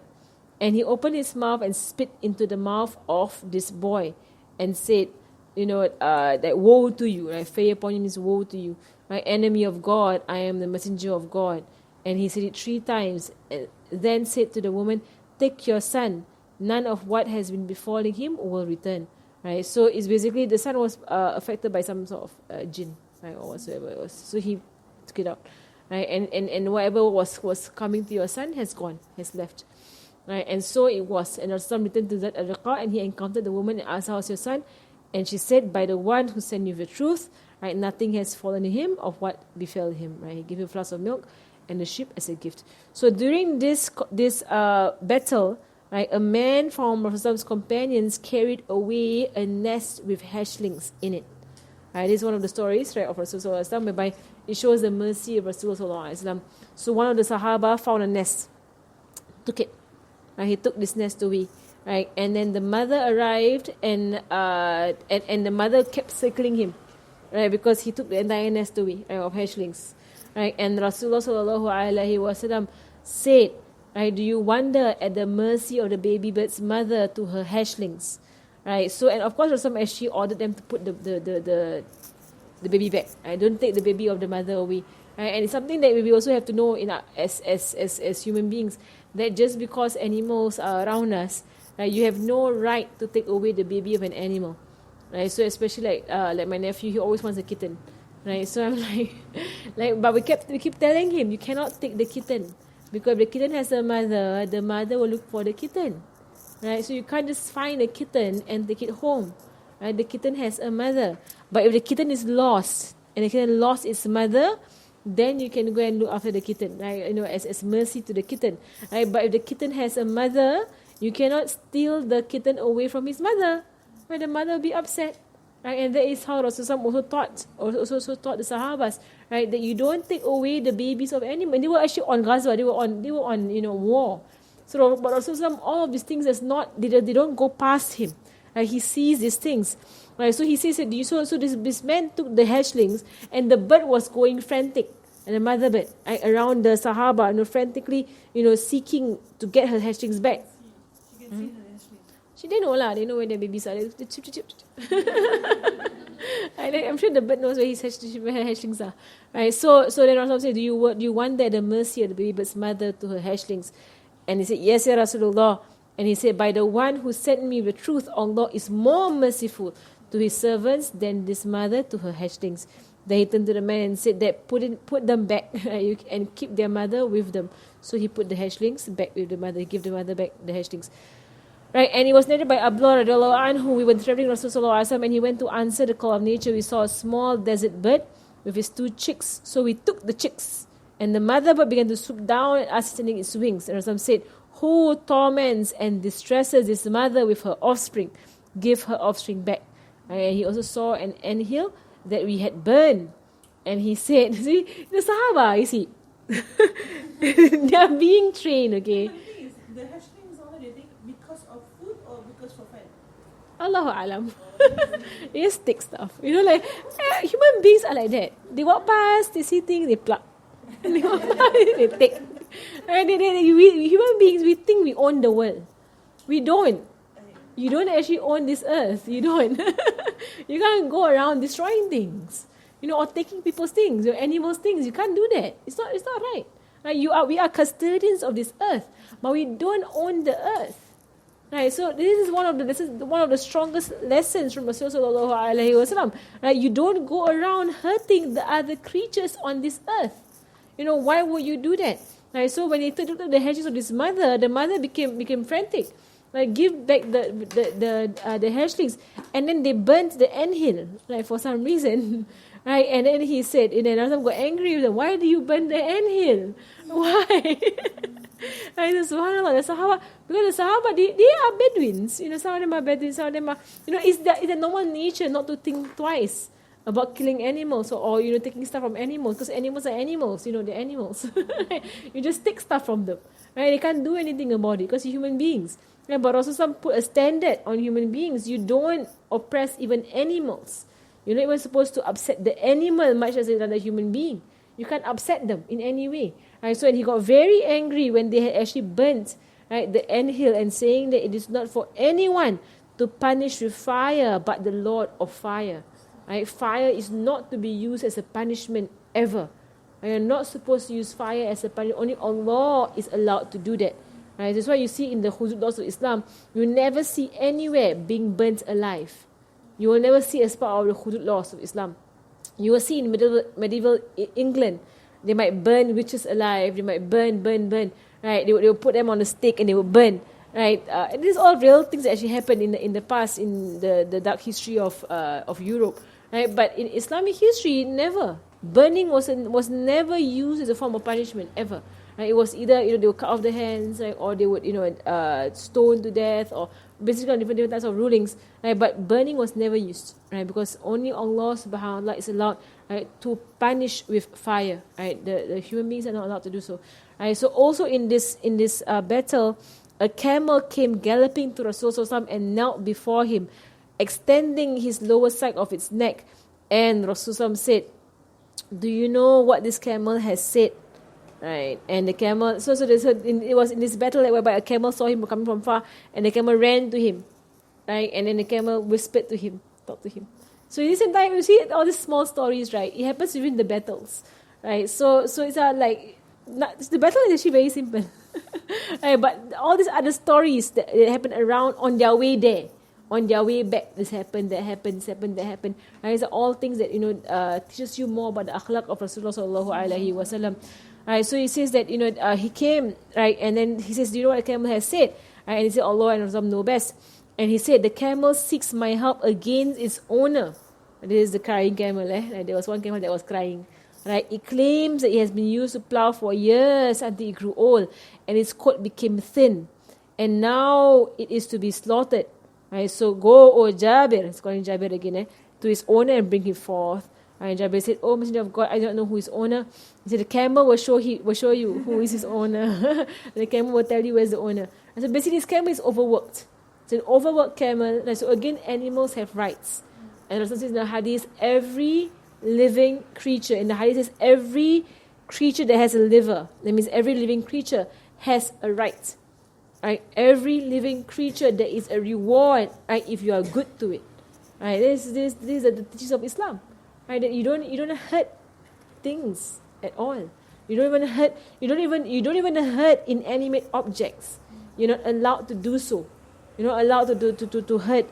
And he opened his mouth and spit into the mouth of this boy and said, that woe to you, right? Fear upon him is woe to you. My enemy of God, I am the messenger of God. And he said it 3 times. And then said to the woman, take your son. None of what has been befalling him will return. Right? So it's basically the son was affected by some sort of jinn, right, or whatsoever it was. So he took it out. Right? And whatever was coming to your son has gone, has left. Right? And so it was. And Rasulullah returned to Dhat al-Riqa, and he encountered the woman and asked, how's your son? And she said, by the one who sent you the truth, right, nothing has fallen to him of what befell him. Right? He gave him a flask of milk and the sheep as a gift. So during this battle, right, a man from Rasulullah's companions carried away a nest with hatchlings in it. Right, this is one of the stories, right, of Rasulullah, whereby it shows the mercy of Rasulullah. So one of the Sahaba found a nest, took it. Right, he took this nest away. Right, and then the mother arrived, and the mother kept circling him, right, because he took the entire nest away, right, of hatchlings. Right, and Rasulullah sallallahu alaihi wasallam said, right, do you wonder at the mercy of the baby bird's mother to her hatchlings? Right, so, and of course Rasulullah actually ordered them to put the baby back. Right, don't take the baby of the mother away. Right, and it's something that we also have to know as human beings, that just because animals are around us, right, you have no right to take away the baby of an animal. right? So especially like my nephew, he always wants a kitten, right? So I'm but we keep telling him, you cannot take the kitten, because if the kitten has a mother, the mother will look for the kitten, right? So you can't just find a kitten and take it home, right? The kitten has a mother. But if the kitten is lost and the kitten lost its mother, then you can go and look after the kitten, right? As mercy to the kitten, right? But if the kitten has a mother, you cannot steal the kitten away from his mother, right? The mother will be upset, right? And that is how Rasulullah also taught the Sahabas, right? That you don't take away the babies of animals. They were actually on Gaza, they were on war. So, but Rasulullah, all of these things they don't go past him. Right? He sees these things. Right? So he says that this man took the hatchlings, and the bird was going frantic, and the mother bird, right, around the Sahaba, frantically, seeking to get her hatchlings back. She can see her hatchlings. She didn't know lah. They know where the babies are. They chip. I'm sure the bird knows where her hatchlings are. Right? So then Rasulullah said, do you want that the mercy of the baby bird's mother to her hatchlings? And he said, yes, Ya Rasulullah. And he said, by the one who sent me the truth, Allah is more merciful to his servants than this mother to her hatchlings. Then he turned to the man and said that put them back and keep their mother with them. So he put the hatchlings back with the mother, give the mother back the hatchlings. Right, and it was narrated by Abdullah radiallahu anhu. We were traveling Rasulullah and he went to answer the call of nature. We saw a small desert bird with his 2 chicks. So we took the chicks, and the mother bird began to swoop down at us, extending its wings. And Rasul said, who torments and distresses this mother with her offspring? Give her offspring back. And he also saw an anthill that we had burned. And he said, see, the Sahaba, you see, they are being trained, okay? The thing is, the hatchlings are they take because of food or because for fun? Allahu Alam. They just take stuff. Human beings are like that. They walk past, they see things, they pluck. They walk past, they take. Human beings, we think we own the world. We don't. You don't actually own this earth. You don't. You can't go around destroying things, or taking people's things, your animals' things. You can't do that. It's not right. Right? We are custodians of this earth, but we don't own the earth. Right? So this is one of the strongest lessons from Rasulullah sallallahu alaihi wasallam. Right? You don't go around hurting the other creatures on this earth. Why would you do that? Right, so when he took the hatchlings of his mother, the mother became frantic. Like, give back the hatchlings, and then they burnt the anthill, like, for some reason, right? And then he said, and then Rasul got angry with them. Why do you burn the anthill? Why? Right, subhanallah, the Sahaba, because the Sahaba they are Bedouins. Some of them are Bedouins, some of them are. It's the normal nature not to think twice about killing animals or taking stuff from animals, because animals are animals, they're animals. You just take stuff from them, right? They can't do anything about it because you're human beings. Right? But also some put a standard on human beings. You don't oppress even animals. You're not even supposed to upset the animal much as another human being. You can't upset them in any way. Right? So he got very angry when they had actually burnt, right, the anthill, and saying that it is not for anyone to punish with fire but the Lord of fire. Right? Fire is not to be used as a punishment ever. Right? You're not supposed to use fire as a punishment. Only Allah is allowed to do that. Right? That's why you see in the hudud laws of Islam, you never see anywhere being burnt alive. You will never see as part of the hudud laws of Islam. You will see in medieval England, they might burn witches alive. They might burn. Right? They will put them on a stake and they will burn. Right? And these are all real things that actually happened in the past, in the dark history of Europe. Right? But in Islamic history, never. Burning was never used as a form of punishment, ever. Right? It was either they would cut off the hands, right, or they would stone to death, or basically different types of rulings. Right? But burning was never used, right? Because only Allah subhanahu wa ta'ala is allowed, right, to punish with fire. Right? The human beings are not allowed to do so. Right? So also in this battle, a camel came galloping to Rasulullah and knelt before him, extending his lower side of its neck. And Rasulullah said, do you know what this camel has said? Right, and the camel. It was in this battle whereby a camel saw him coming from far, and the camel ran to him, right? And then the camel whispered to him, talked to him. So in this entire, you see all these small stories, right? It happens within the battles, right? So it's the battle is actually very simple, right? But all these other stories that happen around on their way there, On their way back, this happened, that happened, this happened, that happened. Right? These are all things that, teaches you more about the akhlaq of Rasulullah sallallahu alaihi wasallam. Right? So he says that, he came, right? And then he says, do you know what the camel has said? Right? And he said, Allah and Rasul know best. And he said, the camel seeks my help against its owner. This is the crying camel. Like, there was one camel that was crying. Right? It claims that it has been used to plow for years until it grew old. And its coat became thin. And now it is to be slaughtered. Right? So go, O Jabir, it's calling Jabir again, to his owner and bring him forth. And Jabir said, oh Messenger of God, I don't know who is owner. He said, the camel will show you who is his owner. The camel will tell you where's the owner. And so basically this camel is overworked. It's an overworked camel. So again, animals have rights. And Rasul says in the hadith, every living creature, in the hadith says every creature that has a liver, that means every living creature has a right. Right? Every living creature, there is a reward, right, if you are good to it. Right? These are the teachings of Islam. Right? That you don't hurt things at all. You don't even hurt inanimate objects. You're not allowed to do so. You're not allowed to hurt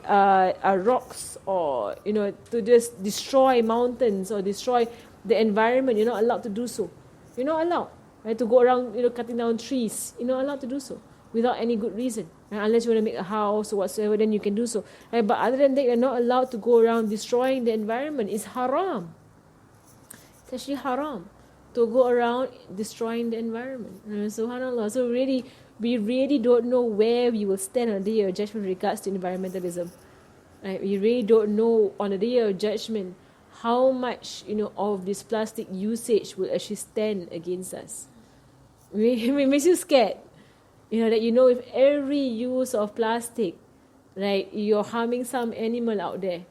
rocks, or to just destroy mountains or destroy the environment. You're not allowed to do so. You're not allowed, right, to go around cutting down trees. You're not allowed to do so without any good reason, right? Unless you want to make a house or whatsoever, then you can do so. Right? But other than that, you're not allowed to go around destroying the environment. It's haram. It's actually haram to go around destroying the environment. Subhanallah. So really, we really don't know where we will stand on the day of judgment with regards to environmentalism. Right? We really don't know on the day of judgment how much of this plastic usage will actually stand against us. It makes you scared. That with every use of plastic, right, you're harming some animal out there.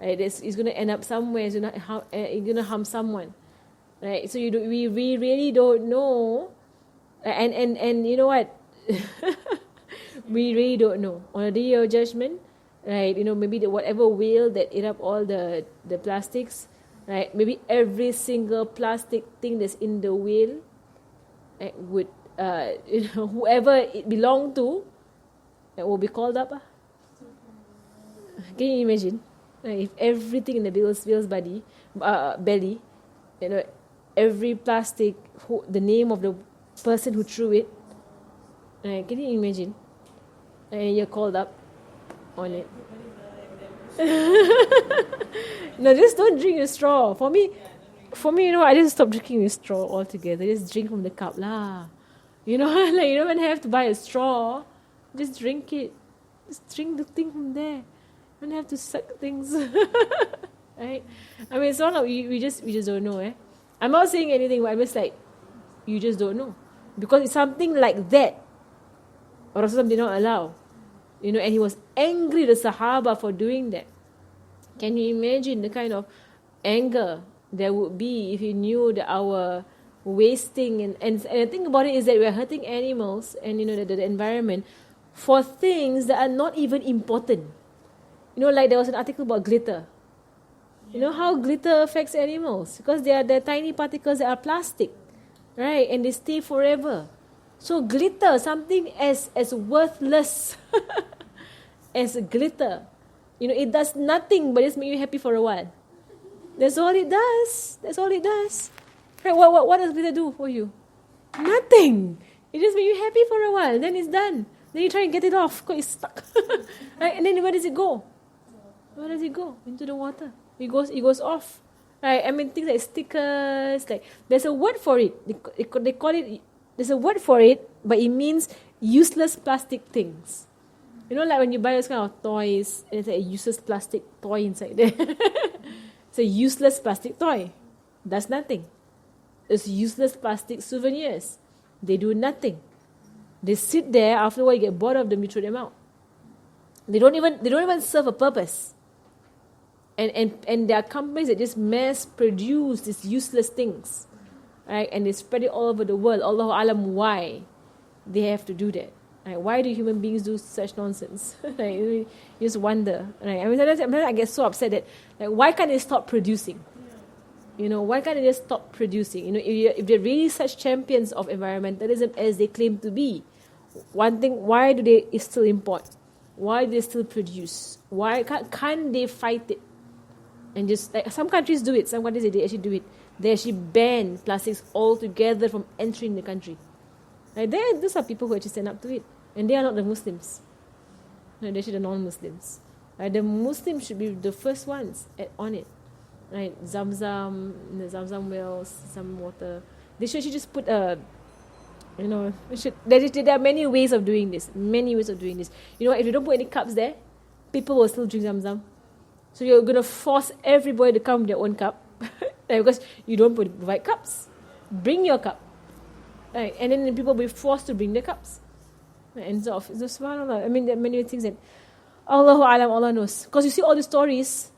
Right? It's going to end up somewhere. It's going to harm someone. Right? So we really don't know. And you know what? We really don't know. On the day of judgment, right, maybe whatever whale that ate up all the plastics, right, maybe every single plastic thing that's in the whale, right, would, whoever it belonged to, it will be called up. Can you imagine? Right, if everything in the whale's belly, every plastic, the name of the person who threw it, right, can you imagine? And you're called up on it. No, just don't drink a straw. For me, I just stop drinking with straw altogether. Just drink from the cup lah. Like you don't even have to buy a straw. Just drink it. Just drink the thing from there. You don't have to suck things. Right? I mean, it's all like we just don't know. I'm not saying anything, but I'm just like, you just don't know. Because it's something like that Rasulullah did not allow. And he was angry, the Sahaba, for doing that. Can you imagine the kind of anger there would be if he knew that our wasting and the thing about it is that we're hurting animals and the environment for things that are not even important. Like there was an article about glitter. You know how glitter affects animals? Because they're tiny particles that are plastic, right? And they stay forever. So glitter, something as worthless as glitter, it does nothing but just make you happy for a while. That's all it does. Right? What does glitter do for you? Nothing. It just makes you happy for a while. Then it's done. Then you try and get it off because it's stuck. Right? And then where does it go? Where does it go? Into the water. It goes off. Right? I mean, things like stickers. Like there's a word for it. They call it. There's a word for it, but it means useless plastic things. Like when you buy those kind of toys, and it's like a useless plastic toy inside there. It's a useless plastic toy. Does nothing. It's useless plastic souvenirs. They do nothing. They sit there. After a while, you get bored of them, you throw them out. They don't even serve a purpose. And there are companies that just mass produce these useless things, right? And they spread it all over the world. Allahu alam, why they have to do that? Right? Why do human beings do such nonsense? Right? You just wonder. Right? I mean, sometimes I get so upset that why can't they stop producing? Why can't they just stop producing? If they're really such champions of environmentalism as they claim to be, one thing, why do they still import? Why they still produce? Why can't they fight it? And just like some countries do it, some countries they actually do it. They actually ban plastics altogether from entering the country. Like those are people who actually stand up to it, and they are not the Muslims. No, they're actually the non-Muslims. The Muslims should be the first ones on it. Right, Zamzam, the Zamzam wells, some water. They should actually just put a, there are many ways of doing this. Many ways of doing this. You know, if you don't put any cups there, people will still drink Zamzam. So you're going to force everybody to come with their own cup. Because you don't provide cups. Bring your cup. Right? And then people will be forced to bring their cups. And so subhanAllah. I mean, there are many things that Allahu Alam, Allah knows. Because you see all the stories,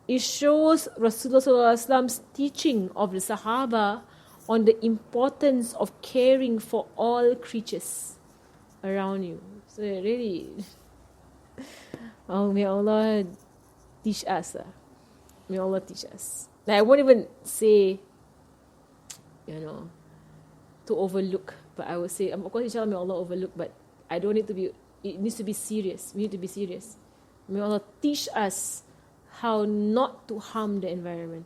it shows Rasulullah's teaching of the Sahaba on the importance of caring for all creatures around you. So really, may Allah teach us. May Allah teach us. Like, I won't even say, to overlook, but I would say, of course, inshallah, may Allah overlook, but I don't need to be, it needs to be serious. We need to be serious. May Allah teach us how not to harm the environment.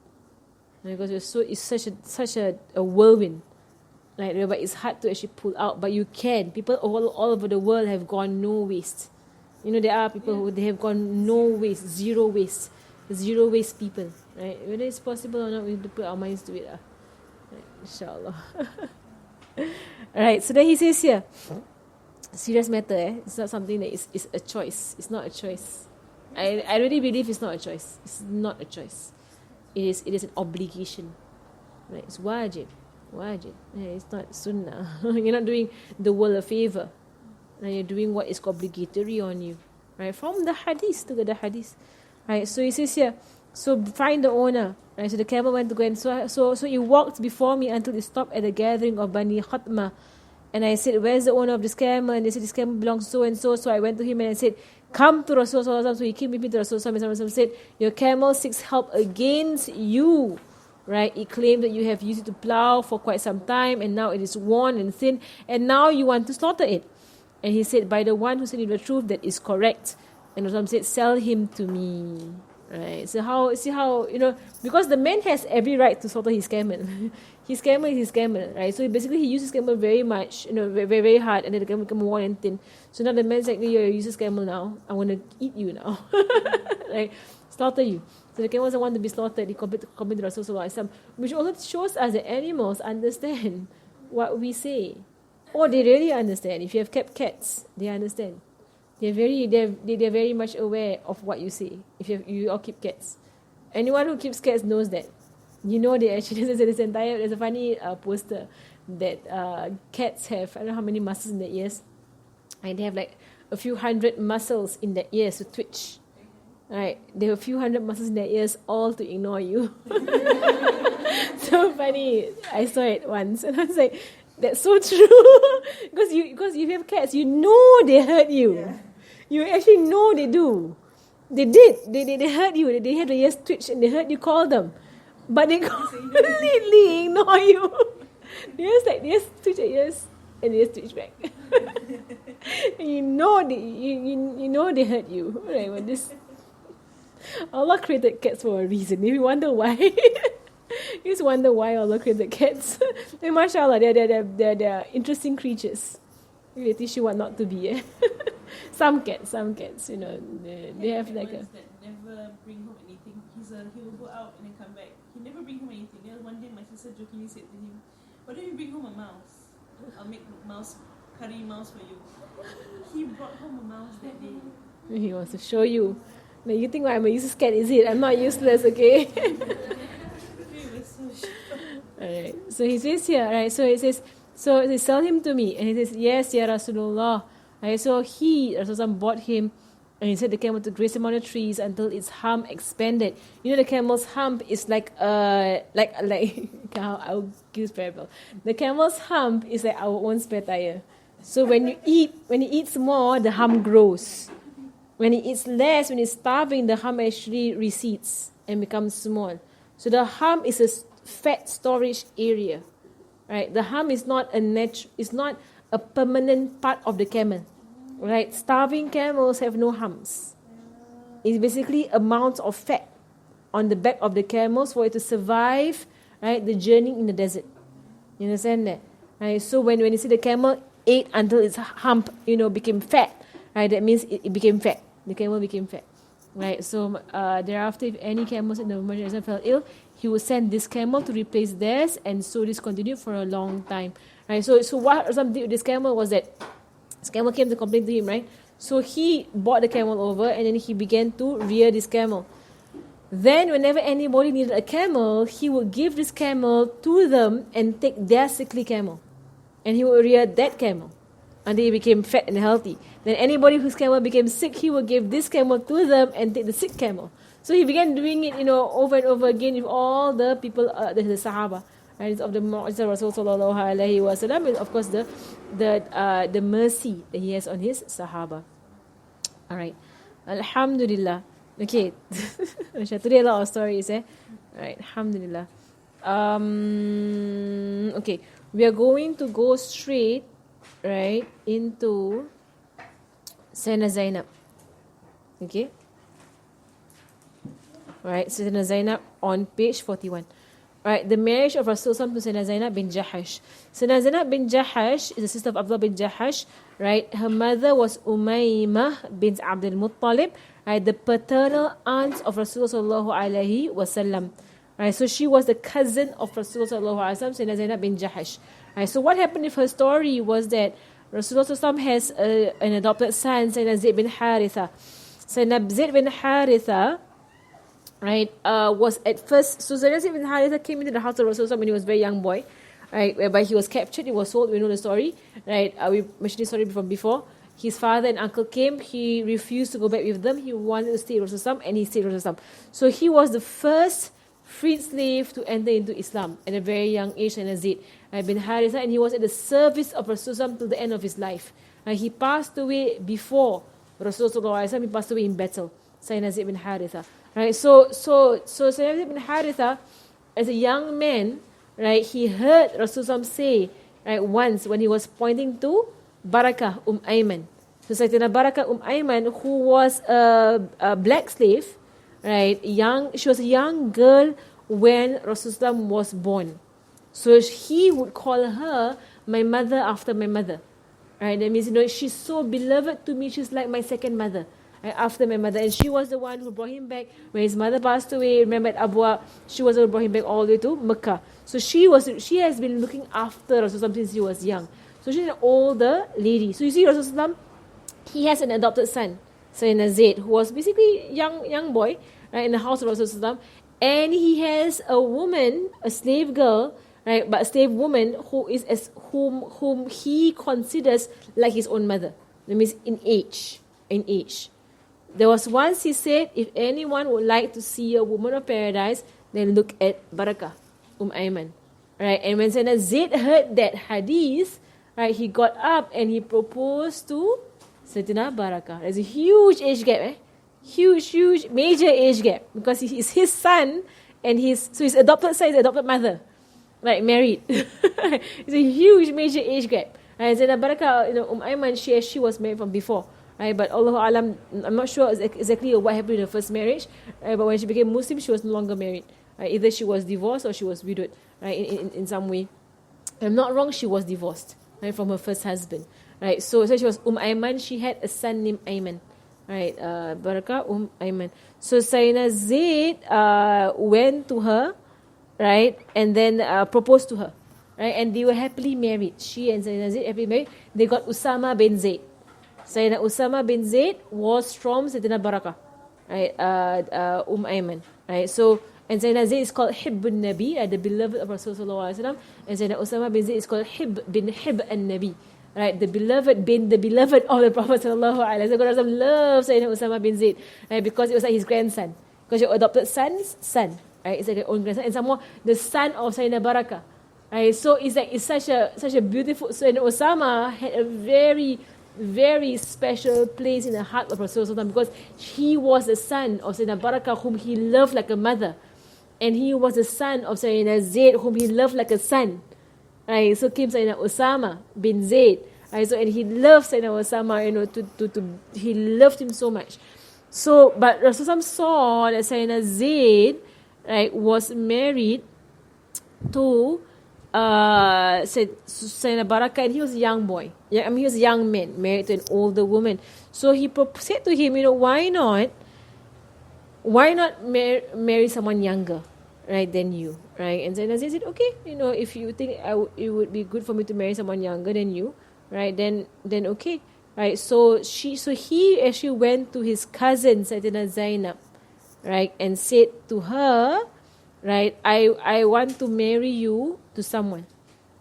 Because it's such a whirlwind. Like, but it's hard to actually pull out, but you can. People all over the world have gone no waste. There are people who they have gone no waste, zero waste people. Right? Whether it's possible or not, we have to put our minds to it. Right, inshallah. Alright, so then he says here, serious matter, it's not something that is a choice. It's not a choice. I really believe it's not a choice. It's not a choice. It is an obligation. Right? It's wajib. It's not sunnah. You're not doing the world a favor. You're doing what is obligatory on you. Right? From the hadith, look at the hadith. Right? So he says here, so find the owner. Right? So the camel went to go and so he walked before me until it stopped at the gathering of Bani Khatma. And I said, where's the owner of this camel? And they said, this camel belongs so and so. So I went to him and I said, come to Rasulullah. So he came with me to Rasulullah and said, your camel seeks help against you. Right? It claimed that you have used it to plow for quite some time, and now it is worn and thin, and now you want to slaughter it. And he said, by the one who sent you the truth, that is correct. And Rasulullah said, sell him to me. Right? So see how, because the man has every right to slaughter his camel. His camel is his camel, right? So basically he uses camel very much, very, very hard, and then the camel become worn and thin. So now the man's like, you use this camel now. I want to eat you now. Right? Slaughter you. So the camel doesn't want to be slaughtered. He compared to Rasulullah, which also shows us that animals understand what we say. Or they really understand. If you have kept cats, they understand. They're very much aware of what you say. If you all keep cats, anyone who keeps cats knows that. They actually there's a funny poster that cats have, I don't know how many muscles in their ears, and they have like a few hundred muscles in their ears to twitch. Right, they have a few hundred muscles in their ears, all to ignore you. So funny. I saw it once, and I was like, that's so true. because you have cats, they hurt you. Yeah. You actually know they do. They did. They hurt you. They had the ears twitch and they heard you call them. But they completely ignore you. They just twitch their ears and they just twitch back. And they hurt you. Right? But this, Allah created cats for a reason. If you wonder why, you just wonder why Allah created cats. And mashallah, they're interesting creatures. They teach you what not to be. Some cats, they have like a. That never bring home anything. He will go out and then come back. He never bring home anything. Then one day my sister jokingly said to him, "Why don't you bring home a mouse? I'll make curry mouse for you." He brought home a mouse that day. He wants to show you. Now you think I'm a useless cat, is it? I'm not useless, okay? Alright. So he says here, right? So he says, so they sell him to me, and he says, yes, Ya Rasulullah. Right, so Rasulullah bought him, and he said the camel to graze him on the trees until its hump expanded. The camel's hump is like I'll give this parable. The camel's hump is like our own spare tire. So when he eats more, the hump grows. When he eats less, when he's starving, the hump actually recedes and becomes small. So the hump is a fat storage area, right? The hump is not a permanent part of the camel. Right? Starving camels have no humps. It's basically amounts of fat on the back of the camels for it to survive, right, the journey in the desert. You understand that? Right? So when you see the camel ate until its hump, became fat, right, that means it became fat. The camel became fat. Right? So thereafter, if any camels in the Umayyad fell ill, he would send this camel to replace theirs, and so this continued for a long time. Right? So what Rasulullah did with this camel was that this camel came to complain to him, right? So he bought the camel over, and then he began to rear this camel. Then whenever anybody needed a camel, he would give this camel to them and take their sickly camel. And he would rear that camel until he became fat and healthy. Then anybody whose camel became sick, he would give this camel to them and take the sick camel. So he began doing it, over and over again with all the people, the Sahaba. Right? It's of the Mu'jiza Rasul sallallahu alaihi wasallam, and of course the mercy that he has on his Sahaba. All right, Alhamdulillah. Okay, today a lot of stories, eh? All right, Alhamdulillah. Okay, we are going to go straight, right, into Sayyidina Zainab. Okay. Right, Sayyidina Zainab on page 41. Right, the marriage of Rasulullah to Sayyidina Zainab bin Jahash. Sayyidina Zainab bin Jahash is the sister of Abdullah bin Jahash. Right, her mother was Umaymah bint Abdul Muttalib. Right, the paternal aunt of Rasulullah sallallahu alaihi wasallam. Right, so she was the cousin of Rasulullah sallallahu alaihi wasallam, Sayyidina Zainab bin Jahash. Right, so what happened with her story was that Rasulullah sallallahu alaihi wasallam has an adopted son, Sayyidina Zaid bin Haritha. Sayyidina Zaid bin Haritha, right, was at first, so Zaid bin Haritha came into the house of Rasulullah when he was a very young boy, right, whereby he was captured, he was sold, we know the story, right, we mentioned this story from before. His father and uncle came, he refused to go back with them, he wanted to stay with Rasulullah, and he stayed with Rasulullah. So he was the first freed slave to enter into Islam at a very young age, and Zaid bin Haritha, and he was at the service of Rasulullah till the end of his life. He passed away before Rasulullah, he passed away in battle, Sayyidina Zaid bin Haritha. Right, so Sayyidina Zaid bin Haritha, as a young man, right, he heard Rasulullah say, right, once when he was pointing to Barakah Ayman. So Sayyidina Barakah Ayman, who was a black slave, right, she was a young girl when Rasulullah was born. So he would call her my mother after my mother. Right, that means, she's so beloved to me, she's like my second mother. Right, after my mother, and she was the one who brought him back when his mother passed away. Remember at Abwa, she was the one who brought him back all the way to Mecca. So she has been looking after Rasulullah since he was young. So she's an older lady. So you see, Rasulullah, he has an adopted son, Sayyidina Zaid, who was basically young boy, right, in the house of Rasulullah, and he has a woman, a slave girl, right, but a slave woman whom he considers like his own mother. That means in age. There was once he said, if anyone would like to see a woman of paradise, then look at Barakah Ayman. Right? And when Sayyidina Zaid heard that hadith, right, he got up and he proposed to Sayyidina Barakah. There's a huge age gap, huge, major age gap, because he is his son, and his adopted son is adopted mother, right, married. It's a huge, major age gap. And Sayyidina Barakah, Ayman, she was married from before. Right, but Allahu Alam, I'm not sure exactly what happened in her first marriage. Right, but when she became Muslim, she was no longer married. Right, either she was divorced or she was widowed. Right, in some way. If I'm not wrong, she was divorced. Right, from her first husband. Right, so she was Ayman. She had a son named Ayman. Right, Barakah Ayman. So Sayyidina Zaid went to her, right, and then proposed to her. Right, and they were happily married. She and Sayyidina Zaid happily married. They got Usama bin Zaid. Sayyidina Usama bin Zaid was from Sayyidina Barakah, right, Ayman, right. So, and Sayyidina Zaid is called Hibbun Nabi, the beloved of Rasulullah sallallahu alaihi wasallam, and Sayyidina Usama bin Zaid is called Hib an Nabi, right, the beloved of the Prophet sallallahu alaihi wasallam. Rasulullah loved Sayyidina Usama bin Zaid, right, because it was like his grandson, because your adopted son's son, right, it's like your own grandson, and some more the son of Sayyidina Barakah, right. So it's such a beautiful. Sayyidina Usama had a very, very special place in the heart of Rasulullah, because he was the son of Sayyidina Barakah, whom he loved like a mother, and he was the son of Sayyidina Zaid, whom he loved like a son. Right? So came Sayyidina Usama bin Zaid, Right? So, and he loved Sayyidina Osama, he loved him so much. So, but Rasulullah saw that Sayyidina Zaid, right, was married to Sayyidina Barakah, and he was a young boy. Yeah, I mean, he was a young man, married to an older woman. So he said to him, why not marry someone younger, right, than you, right? And Sayyidina Zaid said, okay, if you think it would be good for me to marry someone younger than you, right, then okay, right? So he actually went to his cousin Sayyidina Zainab, right, and said to her, right, I want to marry you to someone,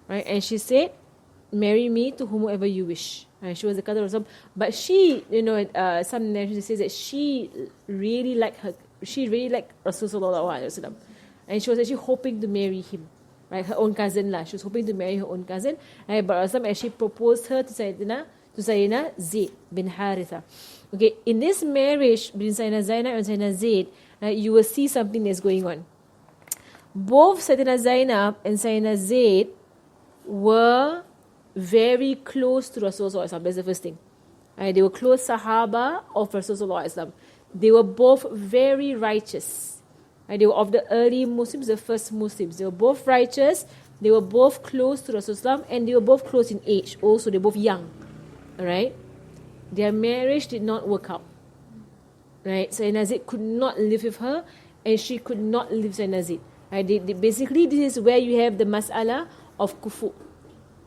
right? And she said, marry me to whomever you wish. Right? She was the cousin of Rasul, but she, some narration says that she really liked Rasulullah, and she was actually hoping to marry him, right? Her own cousin lah. She was hoping to marry her own cousin, right? But Rasul actually proposed her to Sayyidina Zaid bin Haritha. Okay, in this marriage between Sayyidina Zainab and Sayyidina Zaid, right, you will see something that's going on. Both Sayyidina Zainab and Sayyidina Zaid were very close to Rasulullah. That's the first thing. Right? They were close Sahaba of Rasulullah. They were both very righteous. Right? They were of the early Muslims, the first Muslims. They were both righteous. They were both close to Rasulullah, and they were both close in age. Also, they were both young. Alright? Their marriage did not work out. Right? Sayyidina Zaid could not live with her, and she could not live with Sayyidina Zaid. Right? Basically, this is where you have the mas'ala of kufu.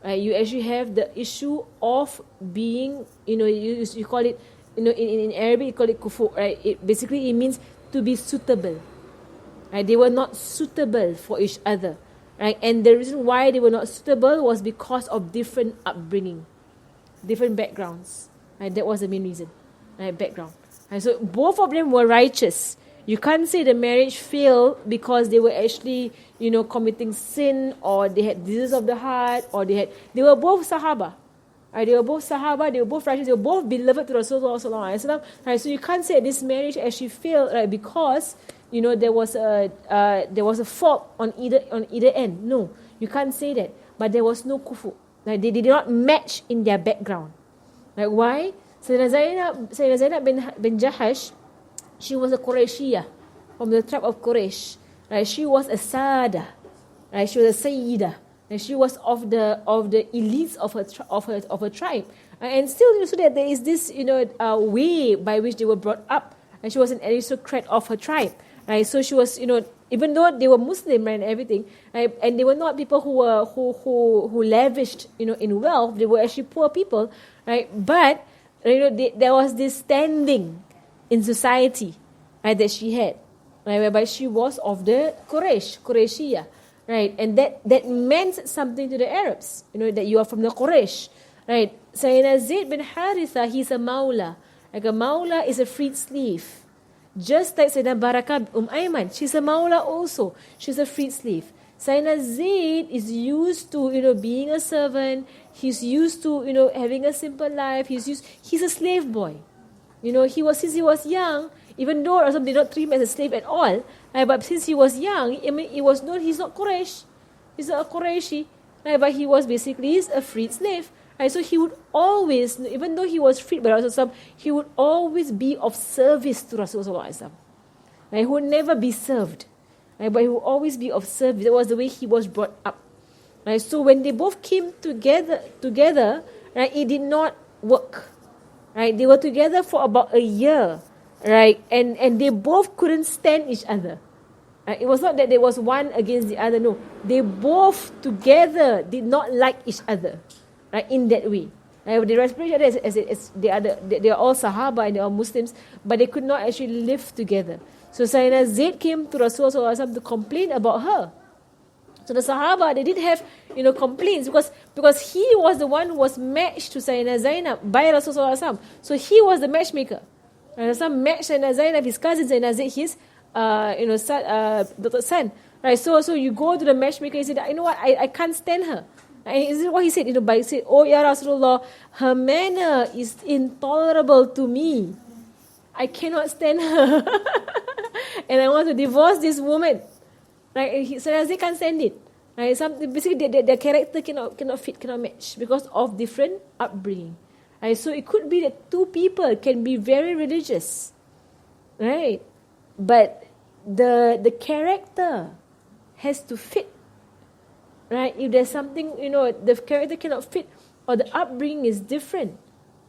Right? You actually have the issue of being, you call it, in Arabic you call it kufu. Right? Basically it means to be suitable. Right? They were not suitable for each other. Right? And the reason why they were not suitable was because of different upbringing, different backgrounds. Right? That was the main reason. Right? Background. Right? So both of them were righteous. You can't say the marriage failed because they were actually, committing sin, or they had disease of the heart, or they were both Sahaba. Right? They were both Sahaba, they were both righteous, they were both beloved to Rasulullah. Right? So you can't say this marriage actually failed, right, because there was a fault on either end. No, you can't say that. But there was no kufu. Right? They did not match in their background. Like why? Sayyidina Zainab bin Jahash, she was a Qurayshiyah from the tribe of Quraysh. Right? She was a Sada. Right? She was a Sayyidah. And she was of the elites of her tribe. And still, you see that there is this way by which they were brought up. And she was an aristocrat of her tribe. Right? So she was, even though they were Muslim, right, and everything, right, and they were not people who lavished in wealth. They were actually poor people, right? But there was this standing in society, right, that she had, right, whereby she was of the Qurayshiyah, right, and that meant something to the Arabs, that you are from the Quraysh, right. Sayyidina Zaid bin Haritha, he's a Mawla. Like a Mawla is a freed slave. Just like Sayyidina Barakah Ayman, she's a Mawla also. She's a freed slave. Sayyidina Zaid is used to, being a servant. He's used to, having a simple life. He's a slave boy. Since he was young, even though Rasul did not treat him as a slave at all, but since he was young, it was known he's not Quraysh. He's not a Qurayshi. But he was basically a freed slave. So he would always, even though he was freed by Rasulullah, he would always be of service to Rasulullah. He would never be served. But he would always be of service. That was the way he was brought up. So when they both came together, it did not work. Right? They were together for about a year. Right? And they both couldn't stand each other. It was not that there was one against the other. No. They both together did not like each other. Right? In that way. Right? They respect each other as they are all Sahaba and they are Muslims, but they could not actually live together. So Sayyidina Zaid came to Rasulullah to complain about her. So the Sahaba, they did have, complaints because he was the one who was matched to Sayyidina Zainab by Rasulullah. So he was the matchmaker. Rasulullah matched Sayyidina Zainab, his cousin Sayyidina Zaid, his son. Right? So you go to the matchmaker and say, I can't stand her. And this is what he said, he said, oh Ya Rasulullah, her manner is intolerable to me. I cannot stand her. And I want to divorce this woman. Right? So he can't stand it. Right? Basically, their character cannot fit, cannot match because of different upbringing. Right? So it could be that two people can be very religious, right? But the character has to fit, right? If there's something, the character cannot fit or the upbringing is different,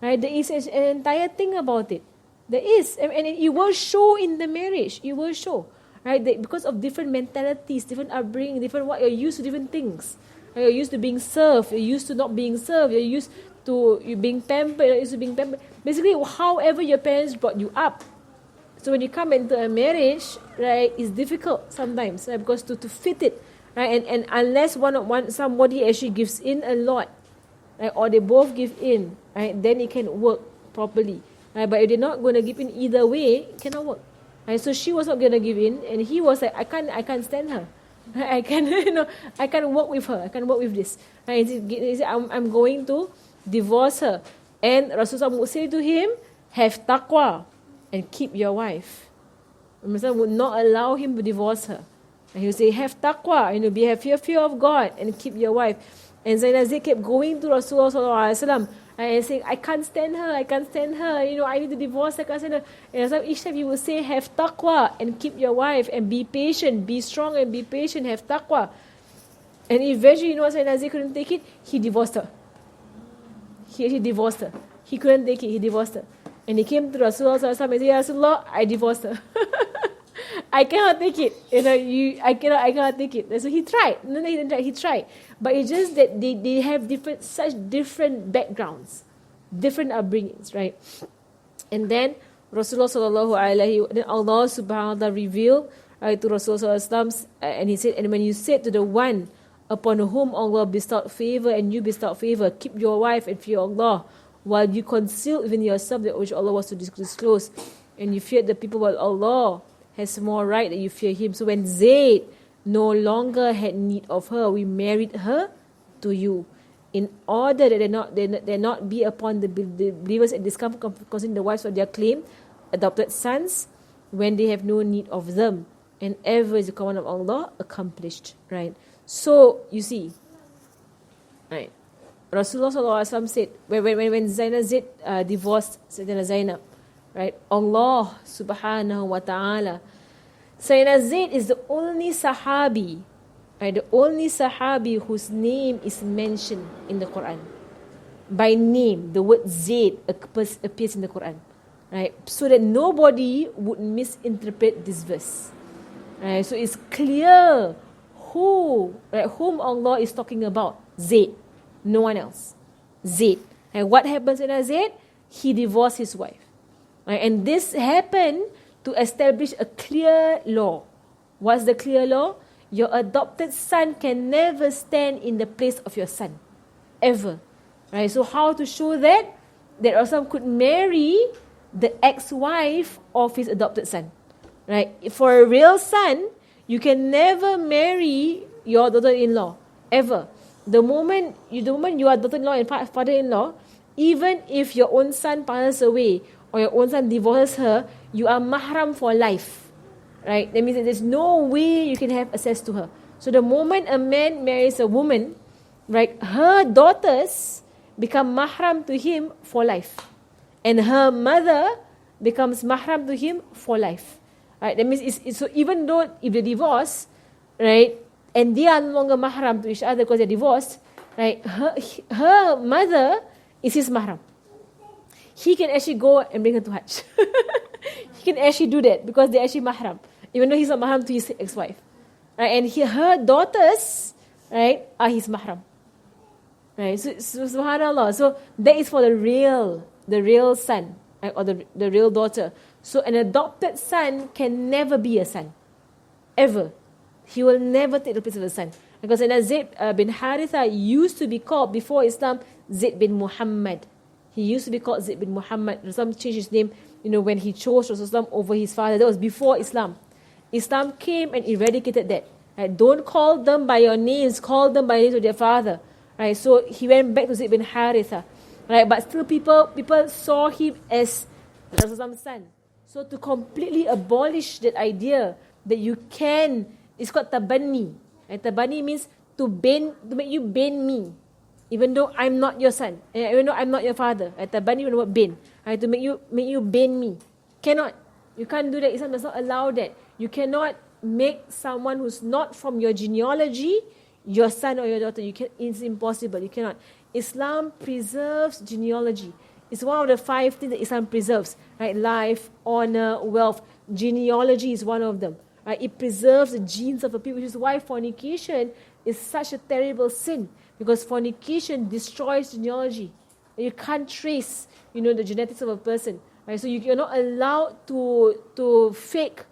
right? There is an entire thing about it. There is, and it will show in the marriage. It will show, right? Because of different mentalities, different upbringing, different what you're used to, different things. Right? You're used to being served. You're used to not being served. You're used to you being pampered. You're used to being pampered. Basically, however your parents brought you up. So when you come into a marriage, right, it's difficult sometimes, right, because to fit it, right, and unless somebody actually gives in a lot, right, or they both give in, right, then it can work properly. Right, but if they're not going to give in either way, it cannot work. Right, so she was not going to give in, and he was like, I can't stand her. Right, I can't work with her. I can't work with this. Right, he said, I'm going to divorce her. And Rasulullah would say to him, have taqwa and keep your wife. Rasulullah would not allow him to divorce her. And he would say, have taqwa, have fear of God and keep your wife. And Zainab kept going to Rasulullah SAW and saying, I can't stand her. I need to divorce her. I can't stand her. And so each time he would say, have taqwa and keep your wife and be patient, be strong and be patient, have taqwa. And eventually, Zainab couldn't take it, he divorced her. He divorced her. He couldn't take it, he divorced her. And he came to Rasulullah and said, Ya Rasulullah, I divorced her. I cannot take it. I cannot take it. So he tried. No, he didn't try. He tried. But it's just that they have such different backgrounds, different upbringings, right? And then Rasulullah then Allah subhanahu wa ta'ala revealed to Rasulullah and he said, and when you said to the one upon whom Allah bestowed favor and you bestowed favor, keep your wife and fear Allah, while you conceal within yourself that which Allah was to disclose, and you feared the people while Allah has more right that you fear him. So when Zayd no longer had need of her, we married her to you, in order that they not be upon the believers at discomfort concerning the wives of their claim, adopted sons, when they have no need of them. And ever is the command of Allah accomplished. Right? So you see, right? Rasulullah SAW said when Zayd divorced Sayyidina Zainab, right? Allah subhanahu wa ta'ala, Sayyidina Zayd is the only Sahabi, right? The only Sahabi whose name is mentioned in the Quran. By name, the word Zayd appears in the Quran, right? So that nobody would misinterpret this verse. Right? So it's clear whom Allah is talking about. Zayd. No one else. Zayd. And what happens in Zayd? He divorced his wife. Right? And this happened to establish a clear law. What's the clear law? Your adopted son can never stand in the place of your son. Ever. Right? So how to show that? That Rasul could marry the ex-wife of his adopted son. Right? For a real son, you can never marry your daughter-in-law. Ever. The moment you are daughter-in-law and father-in-law, even if your own son passes away or your own son divorces her, you are mahram for life. Right? That means that there's no way you can have access to her. So the moment a man marries a woman, right, her daughters become mahram to him for life. And her mother becomes mahram to him for life. Right? That means it's so even though if they divorce, right, and they are no longer mahram to each other because they're divorced, right, her mother is his mahram. He can actually go and bring her to Hajj. He can actually do that because they're actually mahram, even though he's not mahram to his ex-wife. Right? And her daughters, right, are his mahram. Right? So subhanallah. So that is for the real son, right, or the real daughter. So an adopted son can never be a son. Ever. He will never take the place of a son. Because Zayd bin Haritha used to be called, before Islam, Zayd bin Muhammad. He used to be called Zayd bin Muhammad. Rasul changed his name, when he chose Rasulullah over his father. That was before Islam. Islam came and eradicated that. Right? Don't call them by your names. Call them by the names of their father. Right? So he went back to Zayd bin Haritha. Right? But still people saw him as Rasulullah's son. So to completely abolish that idea that you can, it's called tabanni. And tabanni means to make you bend me, even though I'm not your son, even though I'm not your father. Tabani with the word bend. To make you bend me. Cannot. You can't do that. Islam does not allow that. You cannot make someone who's not from your genealogy your son or your daughter. It's impossible. You cannot. Islam preserves genealogy. It's one of the 5 things that Islam preserves. Right? Life, honor, wealth. Genealogy is one of them. Right? It preserves the genes of a people, which is why fornication is such a terrible sin. Because fornication destroys genealogy. You can't trace, the genetics of a person. Right? So you're not allowed to fake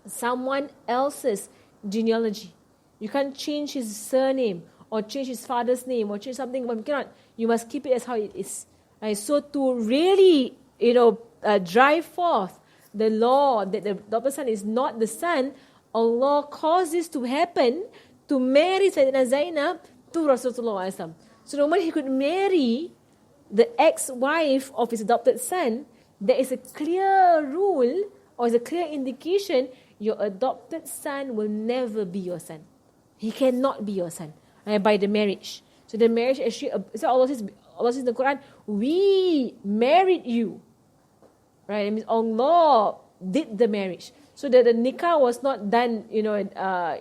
someone else's genealogy. You can't change his surname or change his father's name or change something. But you cannot. You must keep it as how it is. Right? So to really, drive forth the law that the adopted son is not the son, Allah caused this to happen to marry Sayyidina Zainab to Rasulullah. So the moment he could marry the ex-wife of his adopted son, there is a clear rule or is a clear indication your adopted son will never be your son. He cannot be your son by the marriage. So the marriage actually, so Allah says in the Quran, we married you. Right? It means Allah did the marriage. So that the nikah was not done, by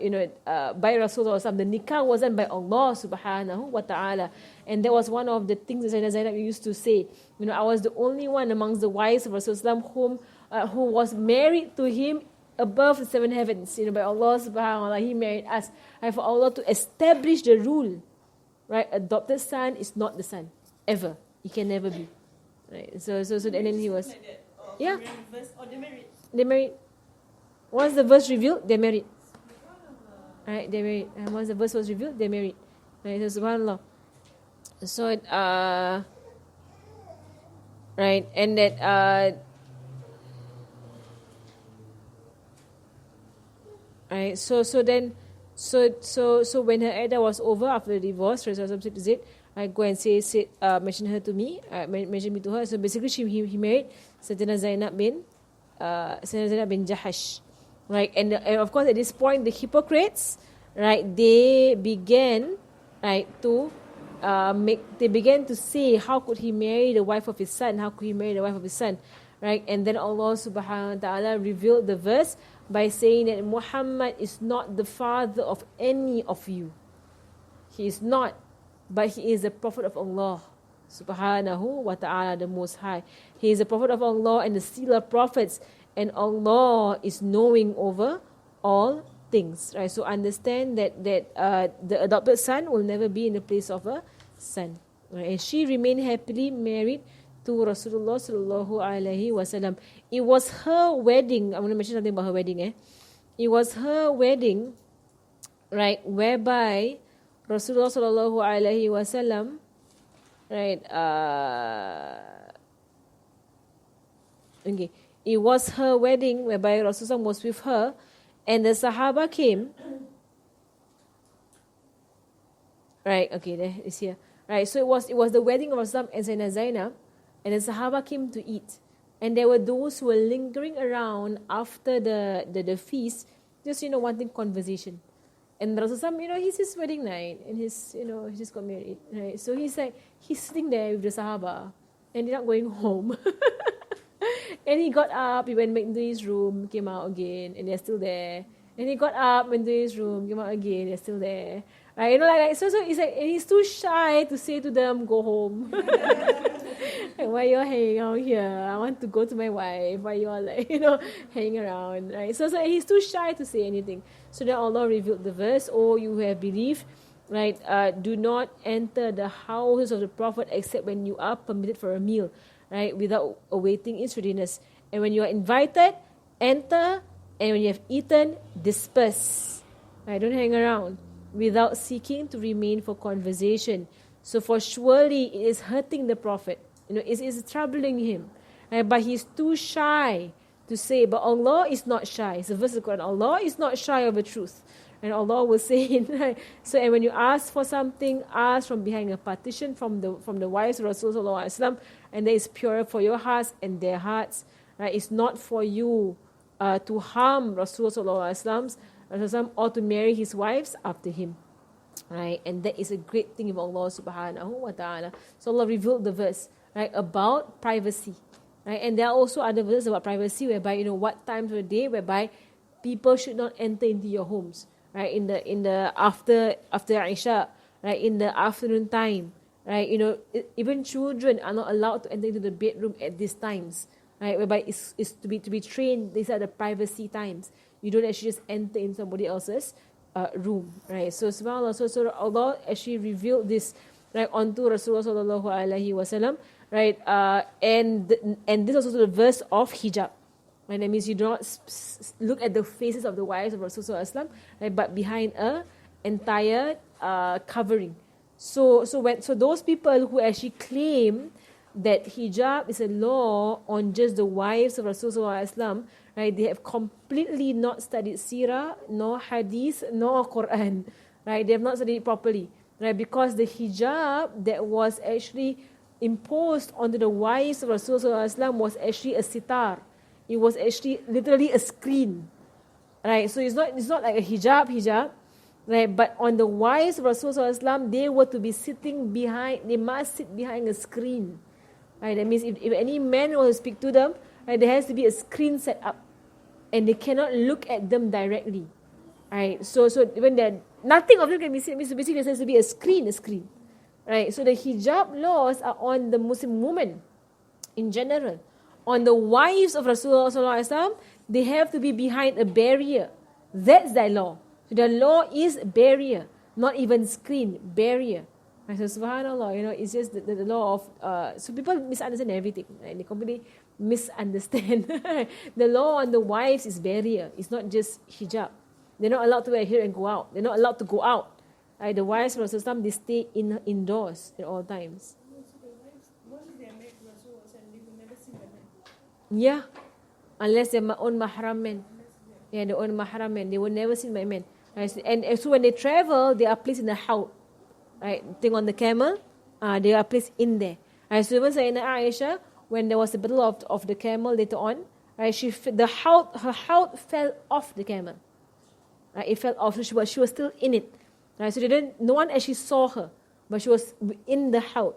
Rasulullah. The nikah was done by Allah subhanahu wa ta'ala. And that was one of the things that Sayyidina Zainab used to say. I was the only one amongst the wives of Rasulullah who was married to him above the 7 heavens. By Allah subhanahu wa ta'ala, He married us. And for Allah to establish the rule, right? Adopted son is not the son, ever. He can never be. Right? So and then he was... Yeah. They married. Once the verse revealed, they married. Right, they married. And once the verse was revealed, they married. Right, so subhanAllah. So right, and that right, so when her iddah was over after the divorce, Rasulullah said to Zaid, I go and mention her to me, mention me to her. So basically he married Sayyidina Zainab bin Jahash. Right, and of course at this point the hypocrites, right, they began, right, to say, how could he marry the wife of his son? How could he marry the wife of his son? Right, and then Allah subhanahu wa ta'ala revealed the verse by saying that Muhammad is not the father of any of you. He is not, but he is the prophet of Allah subhanahu wa ta'ala, the Most High. He is the prophet of Allah and the seal of prophets. And Allah is knowing over all things, right? So understand that the adopted son will never be in the place of a son, right? And she remained happily married to Rasulullah sallallahu alaihi wasallam. It was her wedding. I'm going to mention something about her wedding. It was her wedding, right? Whereby Rasulullah sallallahu alaihi wasallam, right? Okay. It was her wedding whereby Rasulullah was with her, and the Sahaba came. Right, okay, there is here. Right, so it was the wedding of Rasulullah and Sayyidina Zainab, and the Sahaba came to eat. And there were those who were lingering around after the feast, just wanting conversation. And Rasulullah, he's his wedding night, and he just got married. Right, so he's sitting there with the Sahaba, and they're not going home. And he got up, he went back into his room, came out again, and they're still there. And he got up, went to his room, came out again, they're still there. Right? So it's like, and he's too shy to say to them, go home. Like, why you're hanging out here? I want to go to my wife. Why you all hanging around? Right? So he's too shy to say anything. So then Allah revealed the verse, "Oh, you have believed, right? Do not enter the houses of the Prophet except when you are permitted for a meal. Right, without awaiting its readiness. And when you are invited, enter, and when you have eaten, disperse. Right, don't hang around without seeking to remain for conversation. So for surely it is hurting the Prophet. It is troubling him. Right, but he's too shy to say. But Allah is not shy. It's a verse of the Quran. Allah is not shy of the truth. And Allah will say, right? So, and when you ask for something, ask from behind a partition from the wives of Rasulullah sallallahu, and that is pure for your hearts and their hearts. Right? It's not for you to harm Rasulullah sallallahu, or to marry his wives after him. right? And that is a great thing of Allah subhanahu wa ta'ala. So Allah revealed the verse, right, about privacy, right? And there are also other verses about privacy whereby, what times of the day whereby people should not enter into your homes, right? In the after Isha, right? In the afternoon time, right? Even children are not allowed to enter into the bedroom at these times, right? Whereby it's to be trained. These are the privacy times. You don't actually just enter in somebody else's room, right? So subhanAllah, so Allah actually revealed this, right, onto Rasulullah sallallahu alaihi wasallam, right? And this is also the verse of hijab, right? That means you do not look at the faces of the wives of Rasulullah sallallahu alaihi wasallam, right, but behind a entire covering. So those people who actually claim that hijab is a law on just the wives of Rasulullah sallallahu alaihi wasallam, right, they have completely not studied Sirah, nor Hadith, nor Quran, right? They have not studied it properly, right? Because the hijab that was actually imposed onto the wives of Rasulullah sallallahu alaihi wasallam was actually a sitar. It was actually literally a screen, right? So it's not like a hijab, right? But on the wives of Rasulullah sallallahu alaihi wasallam, they were to be sitting behind. They must sit behind a screen, right? That means if any man will speak to them, right, there has to be a screen set up, and they cannot look at them directly, right? So when nothing of them can be seen, so basically there has to be a screen, right? So the hijab laws are on the Muslim woman in general. On the wives of Rasulullah sallallahu alaihi wasallam, they have to be behind a barrier. That's their law. So the law is barrier, not even screen, barrier. Right? So subhanAllah, it's just the law of, so people misunderstand everything, right? They completely misunderstand. The law on the wives is barrier. It's not just hijab. They're not allowed to wear hair and go out. They're not allowed to go out. Right? The wives of Rasulullah, they stay indoors at all times. Yeah, unless they're own mahram men. Yeah, their own mahram men. They will never see my men. Right? And so when they travel, they are placed in a house. Right? Thing on the camel, they are placed in there. Right? So even Sayyidina Aisha, when there was a battle of the camel later on, right, her hout fell off the camel. Right? It fell off, so she was still in it. Right? So no one actually saw her, but she was in the hout.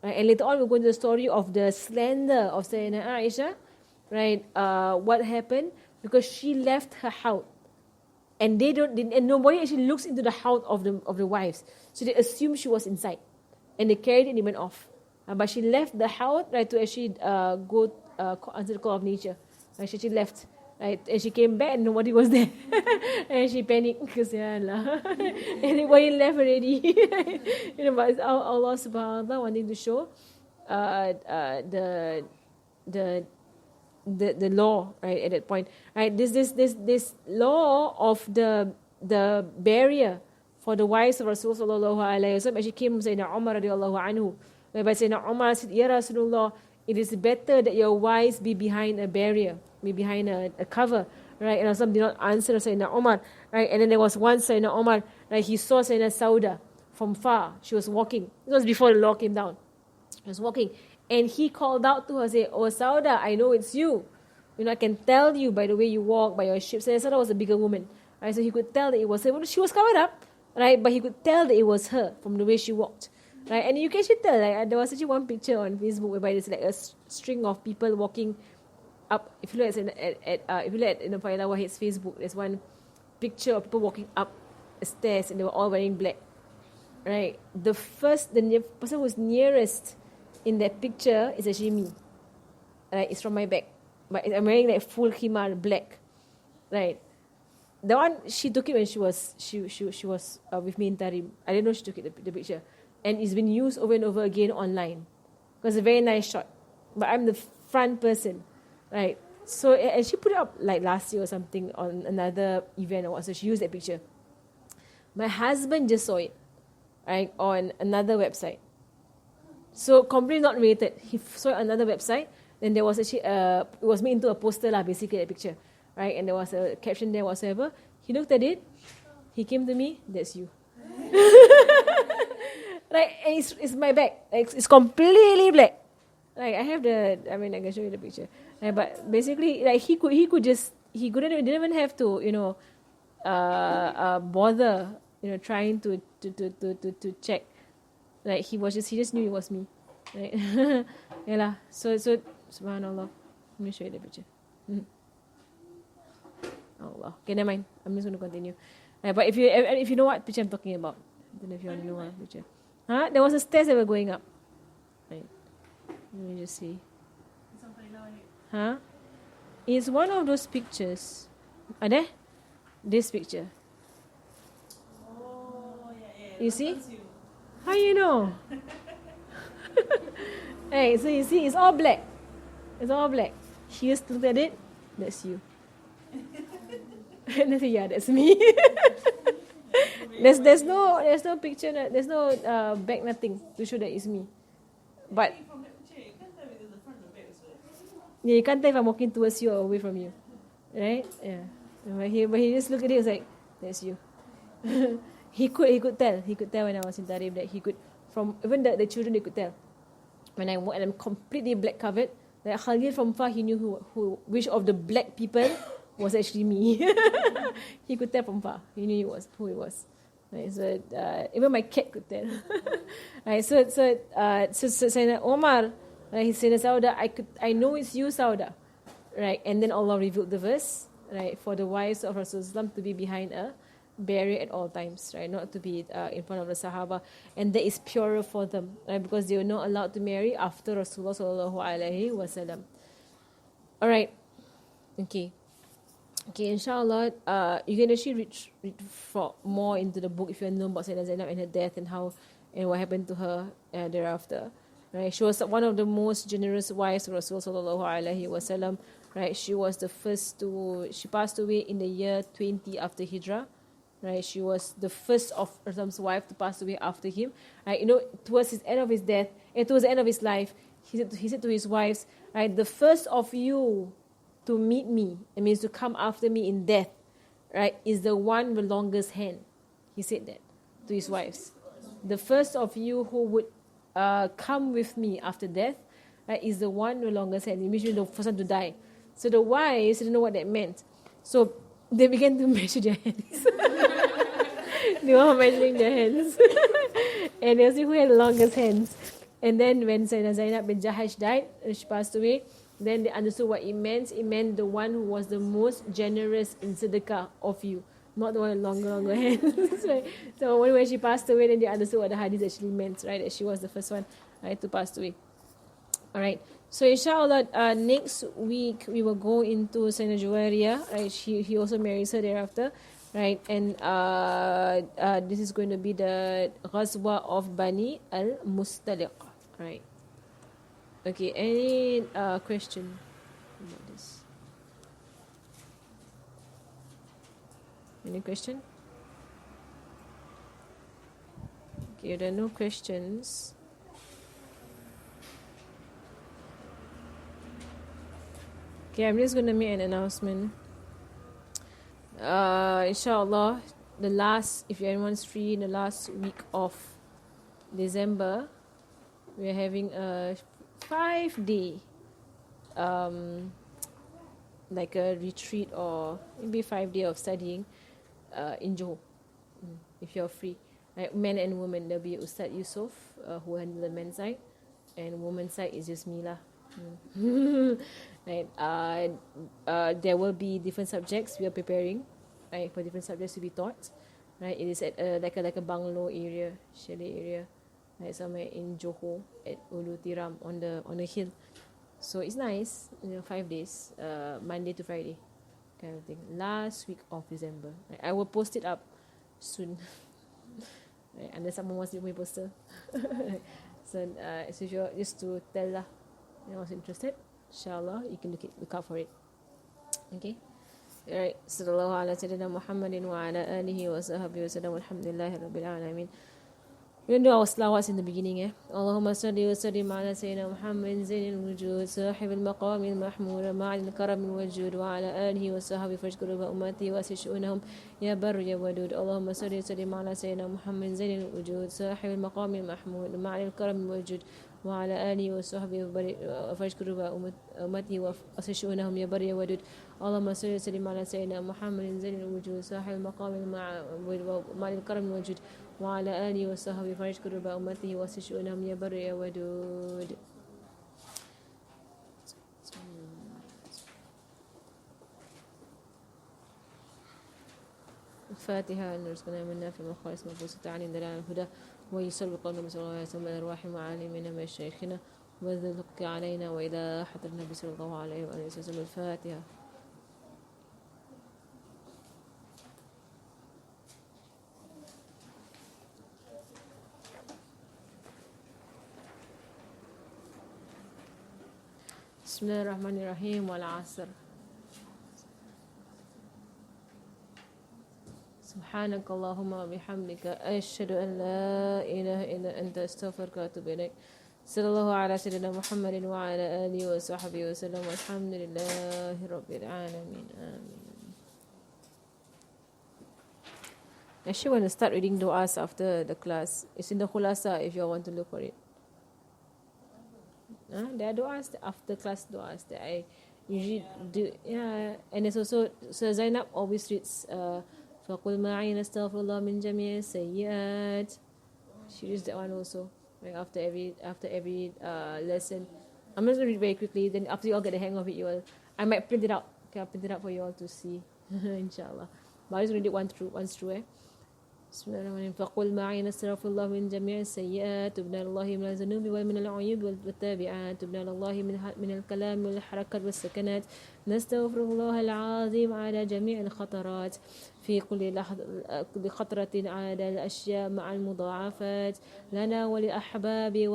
Right? And later on, we're going to the story of the slander of Sayyidina Aisha. Right? What happened? Because she left her hout, and nobody actually looks into the hout of the wives, so they assume she was inside, and they carried it and it went off. But she left the house, right, to actually go answer the call of nature. Right, she actually left, right, and she came back and nobody was there. And she panicked because everybody left already. But it's Allah subhanahu wa ta'ala wanting to show the law, right, at that point. Right, this law of the barrier for the wives of Rasulullah sallallahu alaihi wasallam actually came from Sayyidina Umar radiallahu anhu. Whereby Sayyidina Umar said, Ya Rasulullah, it is better that your wives be behind a barrier, be behind a cover, right? And Rasulullah did not answer Sayyidina Umar, right? And then there was one Sayyidina Umar, right? He saw Sayyidina Sauda from far. She was walking. It was before the law came down. She was walking. And he called out to her, say, Oh Sauda, I know it's you. I can tell you by the way you walk, by your shape. Sayyidina Sauda was a bigger woman, right? So he could tell that it was her. Well, she was covered up, right? But he could tell that it was her from the way she walked. Right, and you can actually tell, like, there was actually one picture on Facebook whereby there's like a string of people walking up. If you look at Faidah Wahid's Facebook, there's one picture of people walking up the stairs and they were all wearing black. Right, the person who's nearest in that picture is actually me. Right, it's from my back, but I'm wearing like full khimar black. Right, the one she took it when she was with me in Tarim. I didn't know she took it the picture. And it's been used over and over again online. It was a very nice shot. But I'm the front person, right? So, and she put it up like last year or something on another event or what. So she used that picture. My husband just saw it, right, on another website. So completely not related. He saw it on another website. Then there was actually it was made into a poster lah, basically that picture, right? And there was a caption there whatsoever. He looked at it. He came to me. That's you. Like, and it's my back. Like, it's completely black. Like, I can show you the picture. But basically, like, he didn't even have to, bother, trying to check. Like he just knew it was me. Right? Yeah. So subhanallah. Let me show you the picture. Allah. Okay, never mind. I'm just going to continue. Right, but if you know what picture I'm talking about, I don't know if you want to know what picture. There was a stairs that were going up. Right. Let me just see. It's one of those pictures. Are there? This picture. Oh, yeah. You see? How you know? Hey, so you see, it's all black. It's all black. She just looked at it. That's you. And I say, yeah, that's me. there's no picture. There's no back, nothing to show that it's me. But yeah, you can't tell if I'm walking towards you or away from you, right? Yeah. But he just looked at it. He was like, that's you. He could tell when I was in Tarif that he could, from even the children, they could tell when I'm completely black covered. Like Khalil from far, he knew which of the black people was actually me. He could tell from far. He knew who it was. Right, so even my cat could tell. Right, so Sayyidina Omar, he said, Sauda, I know it's you, Sauda. Right, and then Allah revealed the verse, right, for the wives of Rasulullah to be behind a barrier at all times, right, not to be in front of the Sahaba, and that is purer for them, right, because they were not allowed to marry after Rasulullah sallallahu alaihi wasallam. All right, okay, inshallah, you can actually read for more into the book if you know about Sayyidah Zainab and her death and what happened to her thereafter. Right, she was one of the most generous wives of Rasulullah sallallahu alaihi wasallam. Right, she was the first she passed away in the year 20 after Hijrah. Right, she was the first of Rasul's wife to pass away after him. Right, towards the end of his death, and towards the end of his life, he said to his wives, right, the first of you to meet me, it means to come after me in death, right, is the one with the longest hand. He said that to his wives. The first of you who would come with me after death, right, is the one with the longest hand. It means you're the first one to die. So the wives didn't know what that meant. So they began to measure their hands. They were measuring their hands. And they see who had the longest hands. And then when Sayyidina Zainab bin Jahash died, she passed away, then they understood what it meant. It meant the one who was the most generous in sedekah of you, not the one with longer hands. Right? So when she passed away, then they understood what the hadith actually meant, right? That she was the first one, right, to pass away. All right. So inshallah, next week we will go into Sayyidina Juwairiyah, right? He also marries her thereafter, right? And this is going to be the Ghazwa of Bani al-Mustaliq, right? Okay, any question about this? Any question? Okay, if there are no questions, okay, I'm just going to make an announcement. Inshallah, if anyone's free, in the last week of December, we're having a 5-day like a retreat, or maybe 5 days of studying in Johor, if you're free, right? Men and women. There'll be Ustad Yusof who handle the men's side, and women's side is just me lah. Right. There will be different subjects we are preparing, right, for different subjects to be taught, right. It is at like a bungalow area, chalet area, right, somewhere in Johor at Ulu Tiram on the hill. So it's nice, 5 days, Monday to Friday, kind of thing. Last week of December, right? I will post it up soon. Right, unless someone wants to be my poster. So if you're just to tell lah, anyone's interested, inshallah, you can look out for it. Okay. Alright. Sallallahu ala sayyidina Muhammadin wa ala alihi wa sahbihi wa sallam. Alhamdulillahi rabbil alamin. We're going to do our salawats in the beginning. Allahumma salli wa sallim ala sayyidina Muhammad zainil wujud sahib al-maqam al-mahmud ma'al al-karam al-wajud wa ala alihi wa sahbihi fashkuru wa ummati wa sishunahum ya bar ya wadud. Allahumma salli wa sallim ala sayyidina Muhammad zainil wujud sahib al-maqam al-mahmud ma'al al-karam al-wajud وعلى آله وصحبه وفرج كرب أمته وأصل شؤونهم يا بر يا ودود. اللهم صل وسلم على سيدنا محمد زين الوجود صاحب المقام مع الكرم والوجود وعلى آله وصحبه فرج كرب أمته وأصل شؤونهم يا بر يا ودود. الفاتحة أن رزقنا منا في مخالص مفوس تعالي دلال الهدى ويسر بقولنا صلى الله عليه وسلم الأرواح معالمنا من شيخنا وذلك علينا وإذا حضر النبي صلى الله عليه وآله وسلم. الفاتحة. بسم الله الرحمن الرحيم. والعصر. سبحانك اللهم وبحمدك أشهد أن لا إله إلا أنت أستغفرك وأتوب إليك. صلى الله على سيدنا محمد وعلى آله وصحبه وسلم والحمد لله رب العالمين. آمين. Actually, when I start reading du'as after the class, it's in the khulasa if you want to look for it. There are du'as after class du'as that I usually do. Yeah, and it's also, so Zainab always reads فَقُلْ مَعِي نَسْتَغْفِرُ اللَّهَ مِنْ جَمِيعِ السَّيِّئَاتِ. She reads that one also, like after every lesson. I'm just going to read very quickly, then after you all get the hang of it, I might print it out. Okay, I'll print it out for you all to see, inshallah. But I'll just read it once through. بسم الله الرحمن الرحيم. فقل معي نستغفر الله من جميع السيئات تبنا الله من الذنوب ومن العيوب والتابعات تبنا الله من الكلام والحركات والسكنات نستغفر الله العظيم على جميع الخطرات في كل خطرة على الأشياء مع المضاعفات لنا وللأحباب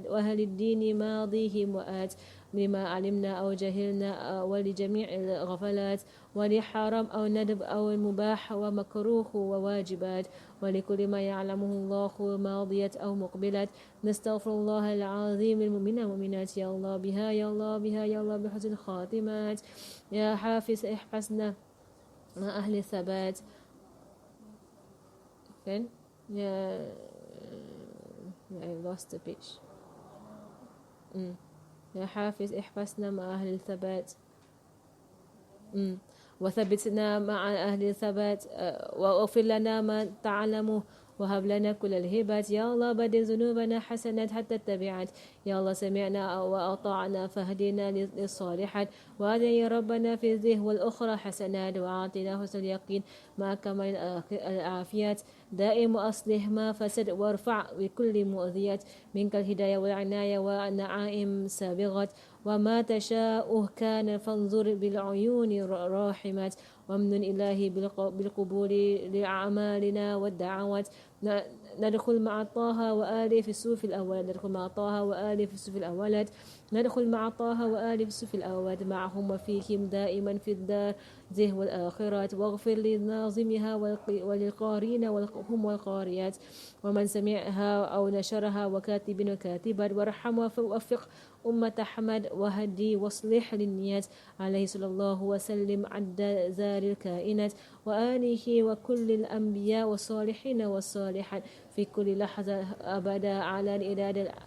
وأهل الدين ماضيهم وآت لما علمنا أو جهلنا ولجميع الغفلات ولحرام أو ندب أو المباح ومكروه وواجبات ولكل ما يعلمه الله ماضية أو مقبلات نستغفر الله العظيم المؤمنين والمؤمنات يا الله بها يا الله بها يا الله بحسن الخاتمات يا حافظ احفظنا مع أهل الثبات. Then I lost the page. يا حافظ احفظنا مع أهل الثبات وثبتنا مع أهل الثبات واغفر لنا ما تعلمه وهب لنا كل الهبات يا الله بدل ذنوبنا حسنات حتى التبعات يا الله سمعنا وأطعنا فهدينا للصالحات وهذا يا ربنا في الذه والأخرى حسنات وأعطنا حسن اليقين مع كمال العافيات دائم وأصلح ما فسد وارفع بكل مؤذيات منك الهداية والعناية والنعائم سابغات وما تشاء كان فانظر بالعيون الراحمات ومن إلهي بالقبول لأعمالنا والدعوات ندخل مع طه وآله في الصف الأول ندخل مع طه وآله في الصف الأولات ندخل مع طه وآله في الصف الأول معهم وفيهم دائما في الدار ذه والآخرات واغفر لناظمها وللقارين هم والقاريات ومن سمعها أو نشرها وكاتب وكاتبات وارحم ووفق أمة أحمد وهدي واصلح للنيات عليه صلى الله وسلم عد زار الكائنات وآله وكل الأنبياء والصالحين والصالحات في كل لحظة أبدا على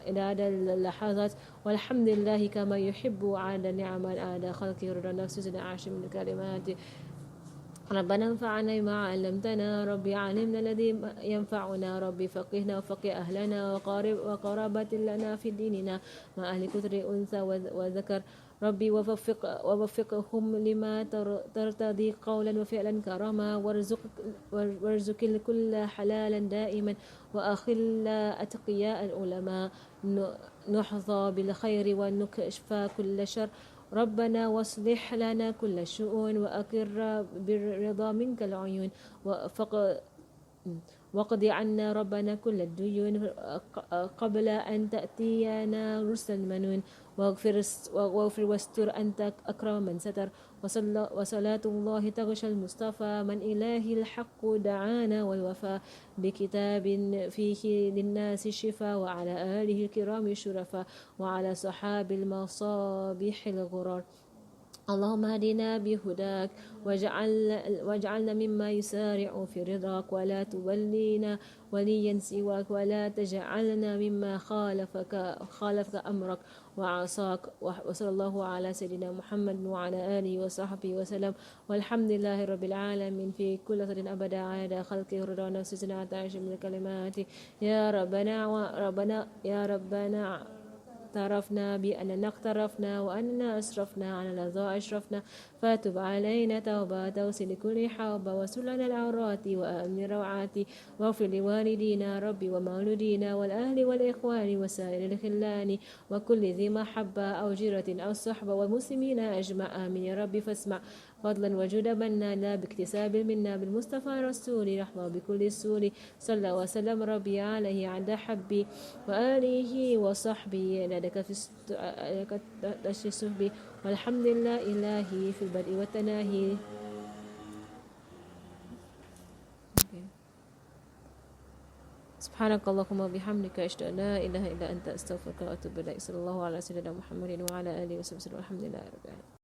إداد اللحظات والحمد لله كما يحب على نعم على خلقه رضا نفسه عاشر من الكلمات ربنا انفعنا بما علمتنا ربي علمنا الذي ينفعنا ربي فقهنا وفقه أهلنا وقرابة لنا في ديننا مع أهل كثر أنثى وذكر ربي ووفقهم لما ترتضي قولا وفعلا كرما وارزق الكل حلالا دائما وأخل أتقياء العلماء نحظى بالخير ونكشف كل شر ربنا واصلح لنا كل الشؤون وأقر بالرضا منك العيون وقض عنا ربنا كل الديون قبل أن تأتينا رسل المنون واغفر واستر أنت أكرم من ستر وصلاة الله تغشى المصطفى من إله الحق دعانا والوفاء بكتاب فيه للناس الشفاء وعلى آله الكرام الشرفاء وعلى صحاب المصابيح الغرار اللهم اهدنا بهداك واجعلنا مما يسارع في رضاك ولا تولينا وليا سواك ولا تجعلنا مما خالفك أمرك وعصاك. وصلى الله على سيدنا محمد وعلى آله وصحبه وسلم والحمد لله رب العالمين في كل صد أبدا عاد خلقه رضا نفسنا تعيش من الكلمات. يا ربنا اعترفنا بأننا اقترفنا وأننا أسرفنا على الأعضاء أشرفنا فتب علينا توبة توصل لكل حوبة وسلنا العورات وأمن روعات واغفر لوالدينا ربي ومولودينا والأهل والإخوان وسائر الخلان وكل ذي محبة أو جيرة أو صحبة والمسلمين أجمع آمين يا ربي فاسمع فضلا وجودا مننا باكتساب منا بالمصطفى رسول رحمة بكل السول صلى وسلم ربي عليه عند حبي وآله وصحبه لدك في الصحب والحمد لله إلهي في البدء والتناهي. سبحانك اللهم وبحمدك أشهد أن لا إله إلا أنت أستغفرك وأتوب إليك. صلى الله على سيدنا محمد وعلى آله وصحبه وسلم والحمد لله رب العالمين.